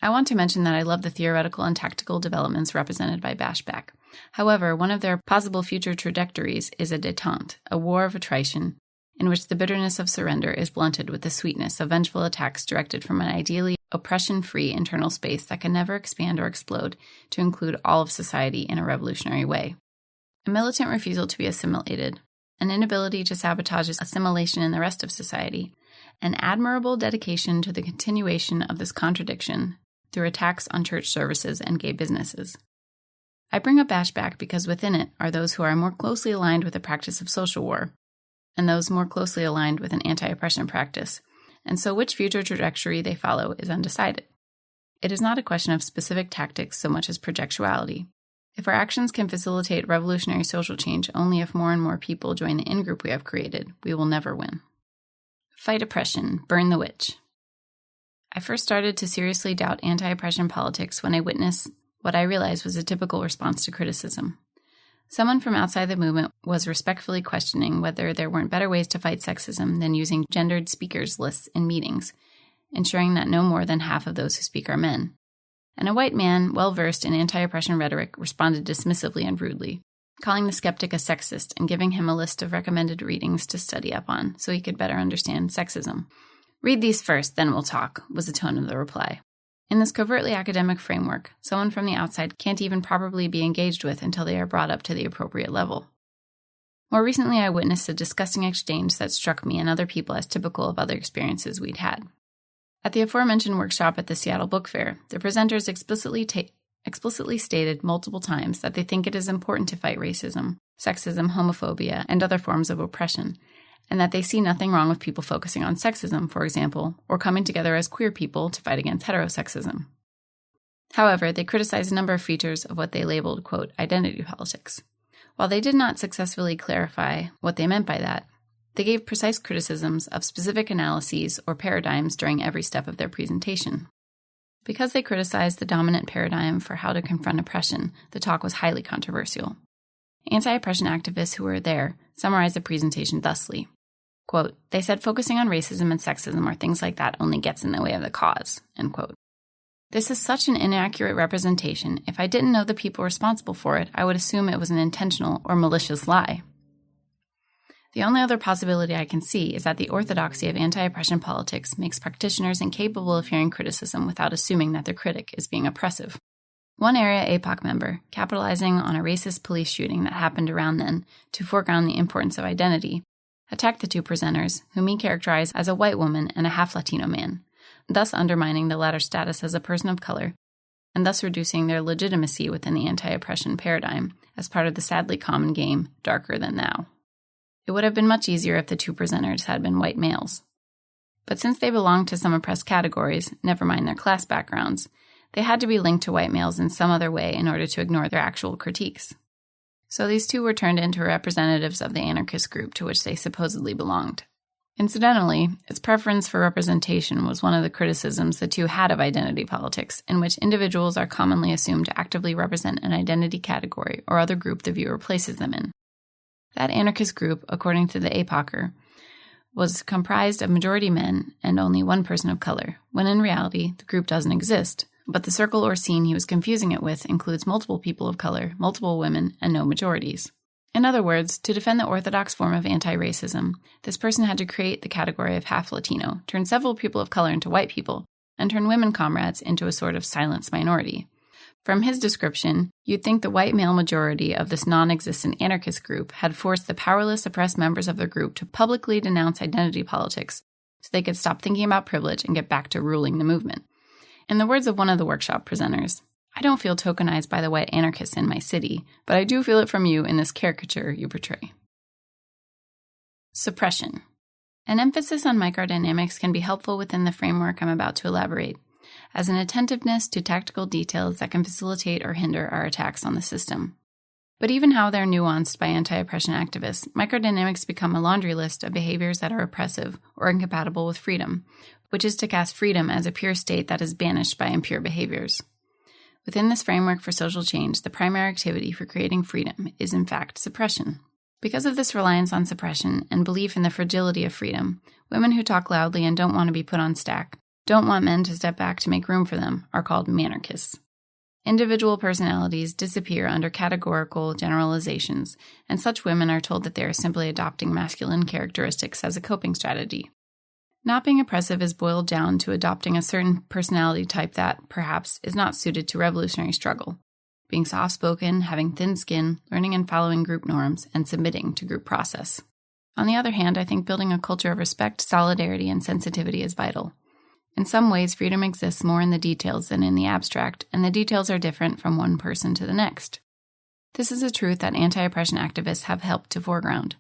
I want to mention that I love the theoretical and tactical developments represented by bashback. However, one of their possible future trajectories is a détente, a war of attrition, in which the bitterness of surrender is blunted with the sweetness of vengeful attacks directed from an ideally oppression-free internal space that can never expand or explode to include all of society in a revolutionary way. A militant refusal to be assimilated, an inability to sabotage assimilation in the rest of society, an admirable dedication to the continuation of this contradiction through attacks on church services and gay businesses. I bring up bashback because within it are those who are more closely aligned with the practice of social war, and those more closely aligned with an anti-oppression practice, and so which future trajectory they follow is undecided. It is not a question of specific tactics so much as projectuality. If our actions can facilitate revolutionary social change only if more and more people join the in-group we have created, we will never win. Fight oppression, burn the witch. I first started to seriously doubt anti-oppression politics when I witnessed what I realized was a typical response to criticism. Someone from outside the movement was respectfully questioning whether there weren't better ways to fight sexism than using gendered speakers lists in meetings, ensuring that no more than half of those who speak are men. And a white man, well-versed in anti-oppression rhetoric, responded dismissively and rudely, calling the skeptic a sexist and giving him a list of recommended readings to study up on so he could better understand sexism. "Read these first, then we'll talk," was the tone of the reply. In this covertly academic framework, someone from the outside can't even properly be engaged with until they are brought up to the appropriate level. More recently, I witnessed a disgusting exchange that struck me and other people as typical of other experiences we'd had. At the aforementioned workshop at the Seattle Book Fair, the presenters explicitly stated multiple times that they think it is important to fight racism, sexism, homophobia, and other forms of oppression, and that they see nothing wrong with people focusing on sexism, for example, or coming together as queer people to fight against heterosexism. However, they criticized a number of features of what they labeled, quote, identity politics. While they did not successfully clarify what they meant by that, they gave precise criticisms of specific analyses or paradigms during every step of their presentation. Because they criticized the dominant paradigm for how to confront oppression, the talk was highly controversial. Anti-oppression activists who were there summarized the presentation thusly. Quote, "They said focusing on racism and sexism or things like that only gets in the way of the cause," end quote. This is such an inaccurate representation. If I didn't know the people responsible for it, I would assume it was an intentional or malicious lie. The only other possibility I can see is that the orthodoxy of anti-oppression politics makes practitioners incapable of hearing criticism without assuming that their critic is being oppressive. One area APOC member, capitalizing on a racist police shooting that happened around then to foreground the importance of identity, attacked the two presenters, whom he characterized as a white woman and a half-Latino man, thus undermining the latter's status as a person of color, and thus reducing their legitimacy within the anti-oppression paradigm as part of the sadly common game, darker than thou. It would have been much easier if the two presenters had been white males. But since they belonged to some oppressed categories, never mind their class backgrounds, they had to be linked to white males in some other way in order to ignore their actual critiques. So these two were turned into representatives of the anarchist group to which they supposedly belonged. Incidentally, its preference for representation was one of the criticisms the two had of identity politics, in which individuals are commonly assumed to actively represent an identity category or other group the viewer places them in. That anarchist group, according to the APOCer, was comprised of majority men and only one person of color, when in reality the group doesn't exist, but the circle or scene he was confusing it with includes multiple people of color, multiple women, and no majorities. In other words, to defend the orthodox form of anti-racism, this person had to create the category of half-Latino, turn several people of color into white people, and turn women comrades into a sort of silenced minority. From his description, you'd think the white male majority of this non-existent anarchist group had forced the powerless, oppressed members of the group to publicly denounce identity politics, so they could stop thinking about privilege and get back to ruling the movement. In the words of one of the workshop presenters, "I don't feel tokenized by the white anarchists in my city, but I do feel it from you in this caricature you portray." Suppression. An emphasis on microdynamics can be helpful within the framework I'm about to elaborate, as an attentiveness to tactical details that can facilitate or hinder our attacks on the system. But even how they're nuanced by anti-oppression activists, microdynamics become a laundry list of behaviors that are oppressive or incompatible with freedom, which is to cast freedom as a pure state that is banished by impure behaviors. Within this framework for social change, the primary activity for creating freedom is in fact suppression. Because of this reliance on suppression and belief in the fragility of freedom, women who talk loudly and don't want to be put on stack, don't want men to step back to make room for them, are called manarchists. Individual personalities disappear under categorical generalizations, and such women are told that they are simply adopting masculine characteristics as a coping strategy. Not being oppressive is boiled down to adopting a certain personality type that, perhaps, is not suited to revolutionary struggle. Being soft-spoken, having thin skin, learning and following group norms, and submitting to group process. On the other hand, I think building a culture of respect, solidarity, and sensitivity is vital. In some ways, freedom exists more in the details than in the abstract, and the details are different from one person to the next. This is a truth that anti-oppression activists have helped to foreground.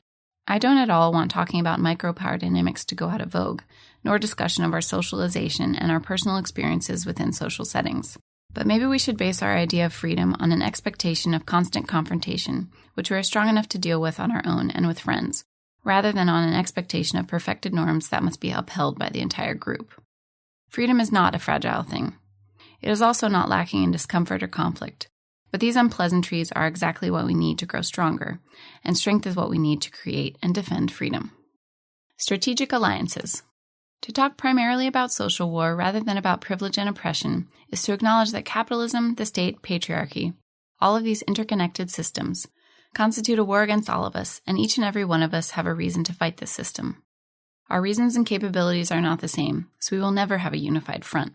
I don't at all want talking about micro-power dynamics to go out of vogue, nor discussion of our socialization and our personal experiences within social settings. But maybe we should base our idea of freedom on an expectation of constant confrontation, which we are strong enough to deal with on our own and with friends, rather than on an expectation of perfected norms that must be upheld by the entire group. Freedom is not a fragile thing. It is also not lacking in discomfort or conflict. But these unpleasantries are exactly what we need to grow stronger, and strength is what we need to create and defend freedom. Strategic alliances. To talk primarily about social war rather than about privilege and oppression is to acknowledge that capitalism, the state, patriarchy, all of these interconnected systems, constitute a war against all of us, and each and every one of us have a reason to fight this system. Our reasons and capabilities are not the same, so we will never have a unified front.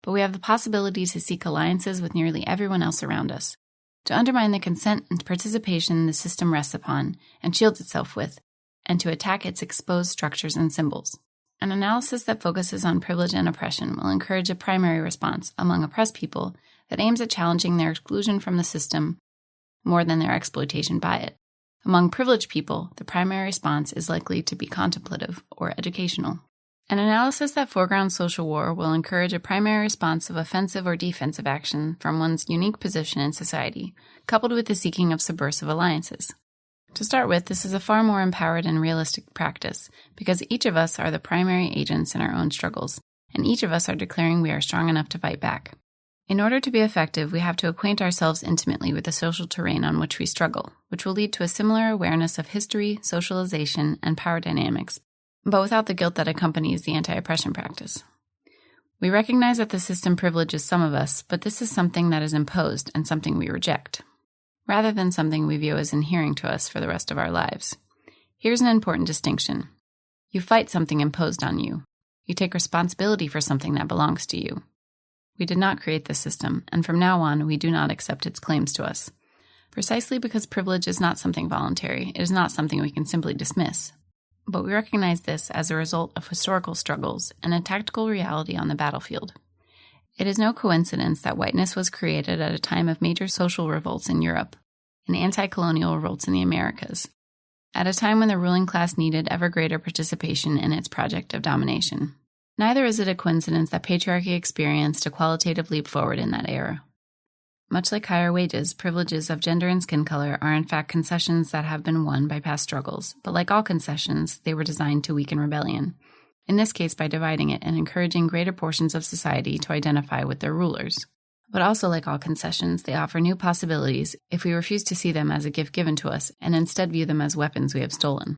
But we have the possibility to seek alliances with nearly everyone else around us, to undermine the consent and participation the system rests upon and shields itself with, and to attack its exposed structures and symbols. An analysis that focuses on privilege and oppression will encourage a primary response among oppressed people that aims at challenging their exclusion from the system more than their exploitation by it. Among privileged people, the primary response is likely to be contemplative or educational. An analysis that foregrounds social war will encourage a primary response of offensive or defensive action from one's unique position in society, coupled with the seeking of subversive alliances. To start with, this is a far more empowered and realistic practice, because each of us are the primary agents in our own struggles, and each of us are declaring we are strong enough to fight back. In order to be effective, we have to acquaint ourselves intimately with the social terrain on which we struggle, which will lead to a similar awareness of history, socialization, and power dynamics, but without the guilt that accompanies the anti-oppression practice. We recognize that the system privileges some of us, but this is something that is imposed and something we reject, rather than something we view as adhering to us for the rest of our lives. Here's an important distinction. You fight something imposed on you. You take responsibility for something that belongs to you. We did not create this system, and from now on, we do not accept its claims to us. Precisely because privilege is not something voluntary, it is not something we can simply dismiss. But we recognize this as a result of historical struggles and a tactical reality on the battlefield. It is no coincidence that whiteness was created at a time of major social revolts in Europe and anti-colonial revolts in the Americas, at a time when the ruling class needed ever greater participation in its project of domination. Neither is it a coincidence that patriarchy experienced a qualitative leap forward in that era. Much like higher wages, privileges of gender and skin color are in fact concessions that have been won by past struggles, but like all concessions, they were designed to weaken rebellion, in this case by dividing it and encouraging greater portions of society to identify with their rulers. But also like all concessions, they offer new possibilities if we refuse to see them as a gift given to us and instead view them as weapons we have stolen.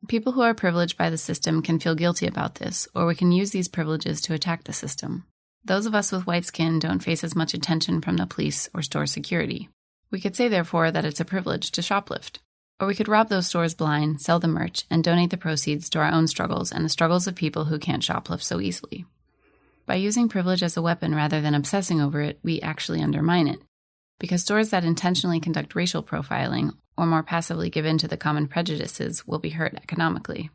People who are privileged by the system can feel guilty about this, or we can use these privileges to attack the system. Those of us with white skin don't face as much attention from the police or store security. We could say, therefore, that it's a privilege to shoplift. Or we could rob those stores blind, sell the merch, and donate the proceeds to our own struggles and the struggles of people who can't shoplift so easily. By using privilege as a weapon rather than obsessing over it, we actually undermine it, because stores that intentionally conduct racial profiling or more passively give in to the common prejudices will be hurt economically.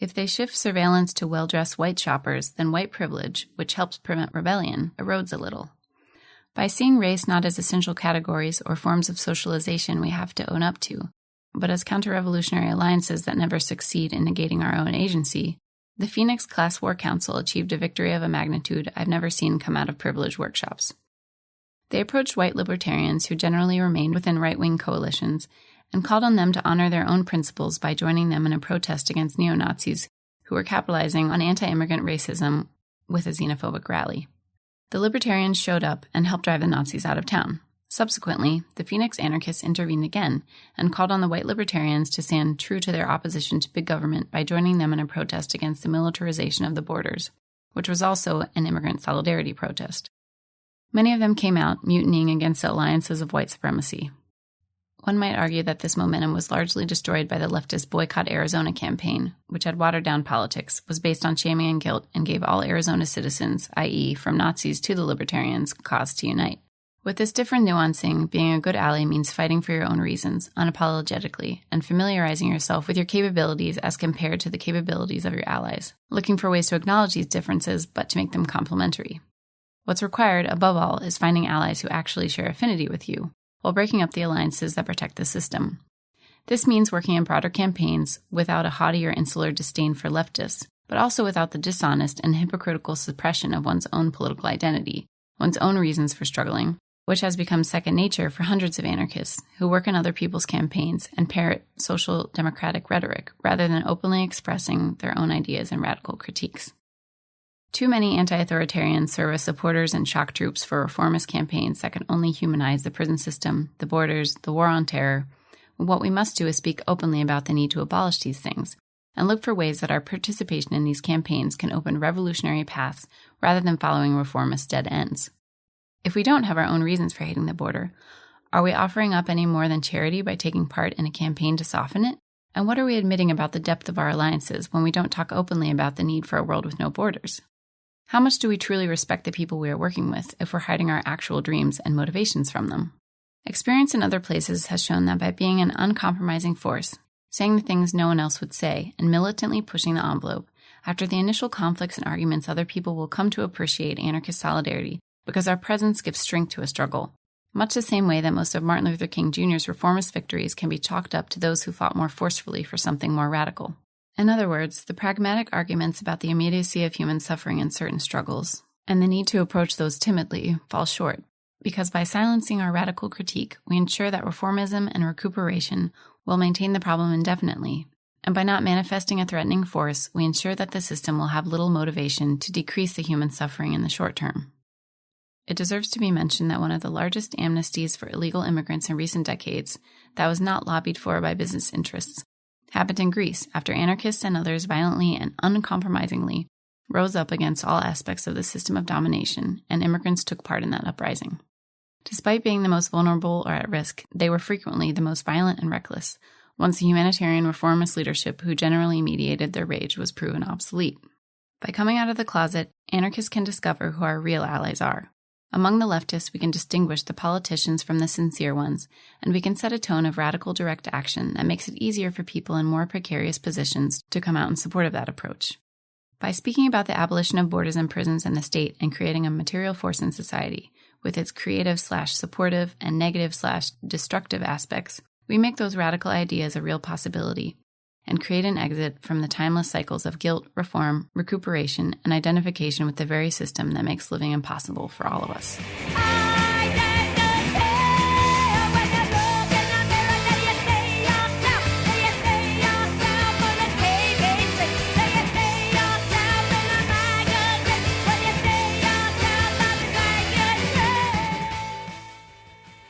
If they shift surveillance to well-dressed white shoppers, then white privilege, which helps prevent rebellion, erodes a little. By seeing race not as essential categories or forms of socialization we have to own up to, but as counter-revolutionary alliances that never succeed in negating our own agency, the Phoenix Class War Council achieved a victory of a magnitude I've never seen come out of privilege workshops. They approached white libertarians who generally remained within right-wing coalitions and called on them to honor their own principles by joining them in a protest against neo-Nazis who were capitalizing on anti-immigrant racism with a xenophobic rally. The libertarians showed up and helped drive the Nazis out of town. Subsequently, the Phoenix anarchists intervened again and called on the white libertarians to stand true to their opposition to big government by joining them in a protest against the militarization of the borders, which was also an immigrant solidarity protest. Many of them came out mutinying against the alliances of white supremacy. One might argue that this momentum was largely destroyed by the leftist Boycott Arizona campaign, which had watered down politics, was based on shaming and guilt, and gave all Arizona citizens, i.e. from Nazis to the libertarians, cause to unite. With this different nuancing, being a good ally means fighting for your own reasons, unapologetically, and familiarizing yourself with your capabilities as compared to the capabilities of your allies, looking for ways to acknowledge these differences, but to make them complementary. What's required, above all, is finding allies who actually share affinity with you, while breaking up the alliances that protect the system. This means working in broader campaigns without a haughty or insular disdain for leftists, but also without the dishonest and hypocritical suppression of one's own political identity, one's own reasons for struggling, which has become second nature for hundreds of anarchists who work in other people's campaigns and parrot social democratic rhetoric rather than openly expressing their own ideas and radical critiques. Too many anti-authoritarians serve as supporters and shock troops for reformist campaigns that can only humanize the prison system, the borders, the war on terror. What we must do is speak openly about the need to abolish these things and look for ways that our participation in these campaigns can open revolutionary paths rather than following reformist dead ends. If we don't have our own reasons for hating the border, are we offering up any more than charity by taking part in a campaign to soften it? And what are we admitting about the depth of our alliances when we don't talk openly about the need for a world with no borders? How much do we truly respect the people we are working with if we're hiding our actual dreams and motivations from them? Experience in other places has shown that by being an uncompromising force, saying the things no one else would say, and militantly pushing the envelope, after the initial conflicts and arguments, other people will come to appreciate anarchist solidarity because our presence gives strength to a struggle, much the same way that most of Martin Luther King Jr.'s reformist victories can be chalked up to those who fought more forcefully for something more radical. In other words, the pragmatic arguments about the immediacy of human suffering in certain struggles, and the need to approach those timidly, fall short, because by silencing our radical critique, we ensure that reformism and recuperation will maintain the problem indefinitely, and by not manifesting a threatening force, we ensure that the system will have little motivation to decrease the human suffering in the short term. It deserves to be mentioned that one of the largest amnesties for illegal immigrants in recent decades, that was not lobbied for by business interests, happened in Greece after anarchists and others violently and uncompromisingly rose up against all aspects of the system of domination, and immigrants took part in that uprising. Despite being the most vulnerable or at risk, they were frequently the most violent and reckless, once the humanitarian reformist leadership who generally mediated their rage was proven obsolete. By coming out of the closet, anarchists can discover who our real allies are. Among the leftists, we can distinguish the politicians from the sincere ones, and we can set a tone of radical direct action that makes it easier for people in more precarious positions to come out in support of that approach. By speaking about the abolition of borders and prisons and the state and creating a material force in society, with its creative/supportive and negative/destructive aspects, we make those radical ideas a real possibility and create an exit from the timeless cycles of guilt, reform, recuperation, and identification with the very system that makes living impossible for all of us.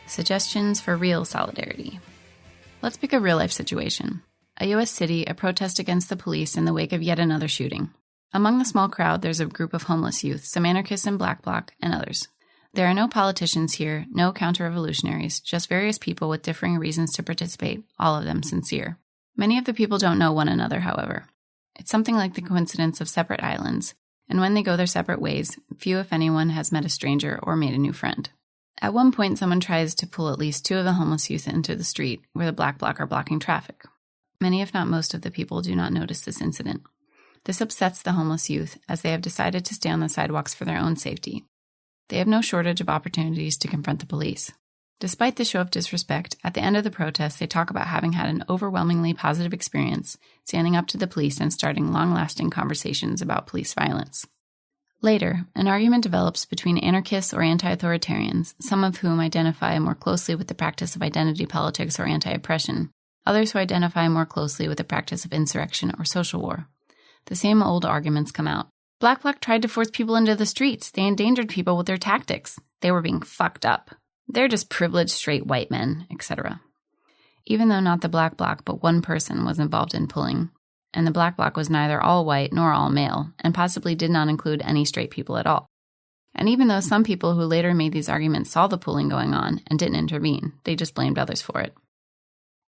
Suggestions for real solidarity. Let's pick a real-life situation. A U.S. city, a protest against the police in the wake of yet another shooting. Among the small crowd, there's a group of homeless youth, some anarchists in Black Bloc, and others. There are no politicians here, no counter-revolutionaries, just various people with differing reasons to participate, all of them sincere. Many of the people don't know one another, however. It's something like the coincidence of separate islands, and when they go their separate ways, few if anyone has met a stranger or made a new friend. At one point, someone tries to pull at least two of the homeless youth into the street where the Black Bloc are blocking traffic. Many, if not most, of the people do not notice this incident. This upsets the homeless youth as they have decided to stay on the sidewalks for their own safety. They have no shortage of opportunities to confront the police. Despite the show of disrespect, at the end of the protest, they talk about having had an overwhelmingly positive experience, standing up to the police and starting long-lasting conversations about police violence. Later, an argument develops between anarchists or anti-authoritarians, some of whom identify more closely with the practice of identity politics or anti-oppression, others who identify more closely with the practice of insurrection or social war. The same old arguments come out. Black Bloc tried to force people into the streets. They endangered people with their tactics. They were being fucked up. They're just privileged straight white men, etc. Even though not the Black Bloc, but one person was involved in pulling, and the Black Bloc was neither all white nor all male, and possibly did not include any straight people at all. And even though some people who later made these arguments saw the pulling going on and didn't intervene, they just blamed others for it.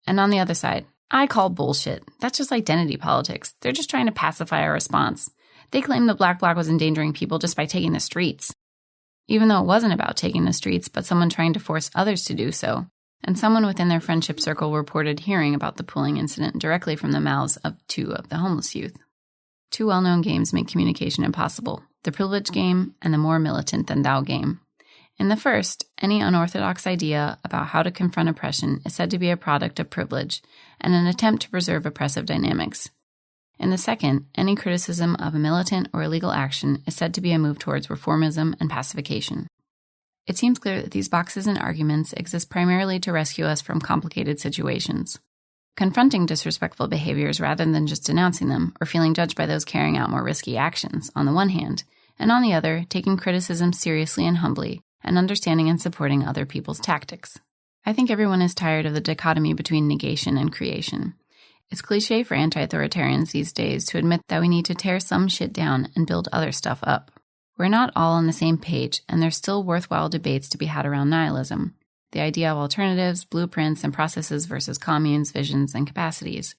And on the other side, I call bullshit. That's just identity politics. They're just trying to pacify our response. They claim the Black Bloc was endangering people just by taking the streets. Even though it wasn't about taking the streets, but someone trying to force others to do so, and someone within their friendship circle reported hearing about the pulling incident directly from the mouths of two of the homeless youth. Two well-known games make communication impossible, the privilege game and the more militant than thou game. In the first, any unorthodox idea about how to confront oppression is said to be a product of privilege and an attempt to preserve oppressive dynamics. In the second, any criticism of a militant or illegal action is said to be a move towards reformism and pacification. It seems clear that these boxes and arguments exist primarily to rescue us from complicated situations. Confronting disrespectful behaviors rather than just denouncing them or feeling judged by those carrying out more risky actions, on the one hand, and on the other, taking criticism seriously and humbly, and understanding and supporting other people's tactics. I think everyone is tired of the dichotomy between negation and creation. It's cliche for anti-authoritarians these days to admit that we need to tear some shit down and build other stuff up. We're not all on the same page, and there's still worthwhile debates to be had around nihilism, the idea of alternatives, blueprints, and processes versus communes, visions, and capacities.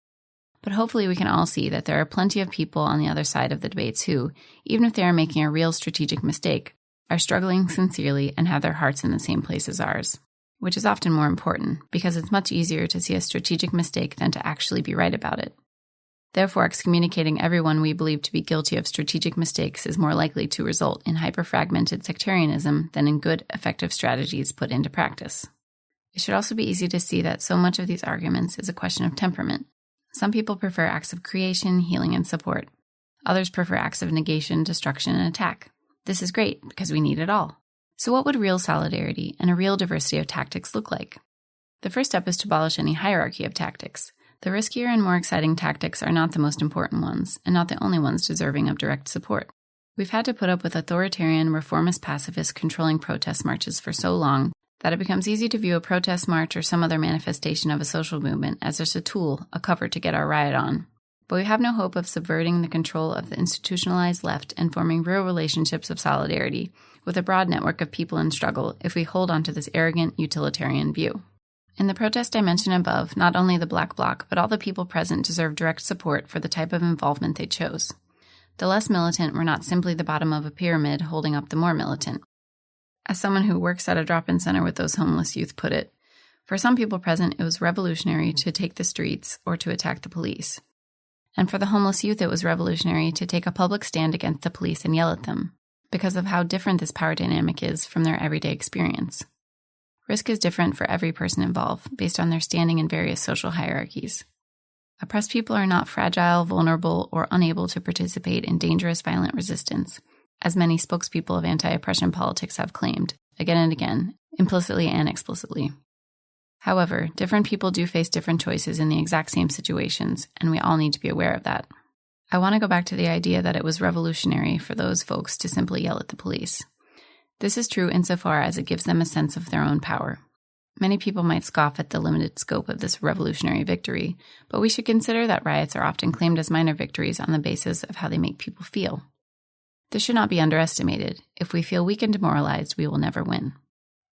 But hopefully we can all see that there are plenty of people on the other side of the debates who, even if they are making a real strategic mistake, are struggling sincerely and have their hearts in the same place as ours. Which is often more important, because it's much easier to see a strategic mistake than to actually be right about it. Therefore, excommunicating everyone we believe to be guilty of strategic mistakes is more likely to result in hyper-fragmented sectarianism than in good, effective strategies put into practice. It should also be easy to see that so much of these arguments is a question of temperament. Some people prefer acts of creation, healing, and support. Others prefer acts of negation, destruction, and attack. This is great, because we need it all. So what would real solidarity and a real diversity of tactics look like? The first step is to abolish any hierarchy of tactics. The riskier and more exciting tactics are not the most important ones, and not the only ones deserving of direct support. We've had to put up with authoritarian, reformist pacifists controlling protest marches for so long that it becomes easy to view a protest march or some other manifestation of a social movement as just a tool, a cover to get our riot on. But we have no hope of subverting the control of the institutionalized left and forming real relationships of solidarity with a broad network of people in struggle if we hold on to this arrogant, utilitarian view. In the protest I mentioned above, not only the Black Bloc, but all the people present deserve direct support for the type of involvement they chose. The less militant were not simply the bottom of a pyramid holding up the more militant. As someone who works at a drop-in center with those homeless youth put it, for some people present, it was revolutionary to take the streets or to attack the police. And for the homeless youth, it was revolutionary to take a public stand against the police and yell at them, because of how different this power dynamic is from their everyday experience. Risk is different for every person involved, based on their standing in various social hierarchies. Oppressed people are not fragile, vulnerable, or unable to participate in dangerous, violent resistance, as many spokespeople of anti-oppression politics have claimed, again and again, implicitly and explicitly. However, different people do face different choices in the exact same situations, and we all need to be aware of that. I want to go back to the idea that it was revolutionary for those folks to simply yell at the police. This is true insofar as it gives them a sense of their own power. Many people might scoff at the limited scope of this revolutionary victory, but we should consider that riots are often claimed as minor victories on the basis of how they make people feel. This should not be underestimated. If we feel weak and demoralized, we will never win.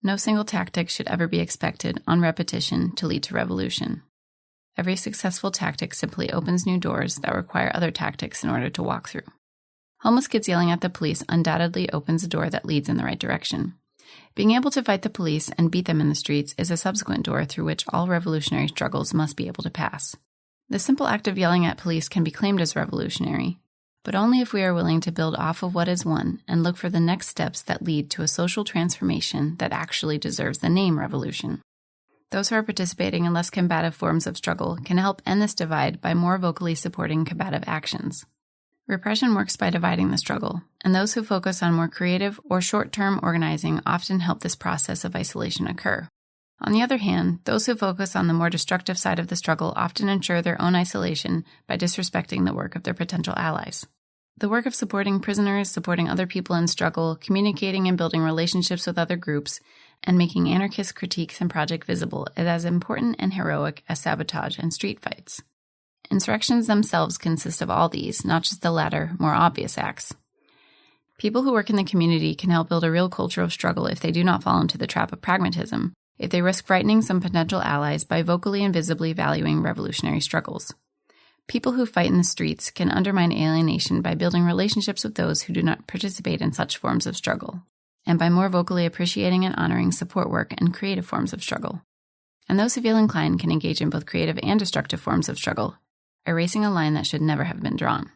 No single tactic should ever be expected, on repetition, to lead to revolution. Every successful tactic simply opens new doors that require other tactics in order to walk through. Homeless kids yelling at the police undoubtedly opens a door that leads in the right direction. Being able to fight the police and beat them in the streets is a subsequent door through which all revolutionary struggles must be able to pass. The simple act of yelling at police can be claimed as revolutionary. but only if we are willing to build off of what is won and look for the next steps that lead to a social transformation that actually deserves the name revolution. Those who are participating in less combative forms of struggle can help end this divide by more vocally supporting combative actions. Repression works by dividing the struggle, and those who focus on more creative or short-term organizing often help this process of isolation occur. On the other hand, those who focus on the more destructive side of the struggle often ensure their own isolation by disrespecting the work of their potential allies. The work of supporting prisoners, supporting other people in struggle, communicating and building relationships with other groups, and making anarchist critiques and project visible is as important and heroic as sabotage and street fights. Insurrections themselves consist of all these, not just the latter, more obvious acts. People who work in the community can help build a real culture of struggle if they do not fall into the trap of pragmatism, if they risk frightening some potential allies by vocally and visibly valuing revolutionary struggles. People who fight in the streets can undermine alienation by building relationships with those who do not participate in such forms of struggle, and by more vocally appreciating and honoring support work and creative forms of struggle. And those who feel inclined can engage in both creative and destructive forms of struggle, erasing a line that should never have been drawn.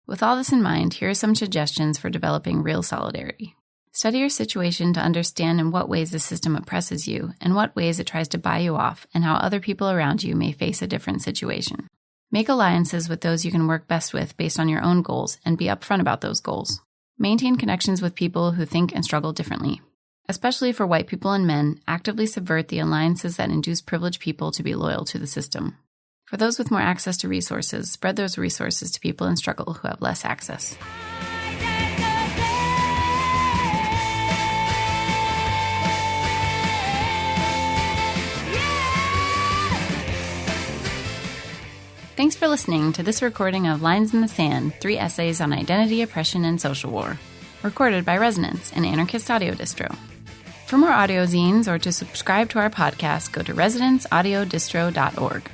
With all this in mind, here are some suggestions for developing real solidarity. Study your situation to understand in what ways the system oppresses you, and what ways it tries to buy you off, and how other people around you may face a different situation. Make alliances with those you can work best with based on your own goals, and be upfront about those goals. Maintain connections with people who think and struggle differently. Especially for white people and men, actively subvert the alliances that induce privileged people to be loyal to the system. For those with more access to resources, spread those resources to people in struggle who have less access. Thanks for listening to this recording of Lines in the Sand, 3 essays on identity, oppression, and social war, recorded by Resonance, an anarchist audio distro. For more audio zines or to subscribe to our podcast, go to resonanceaudiodistro.org.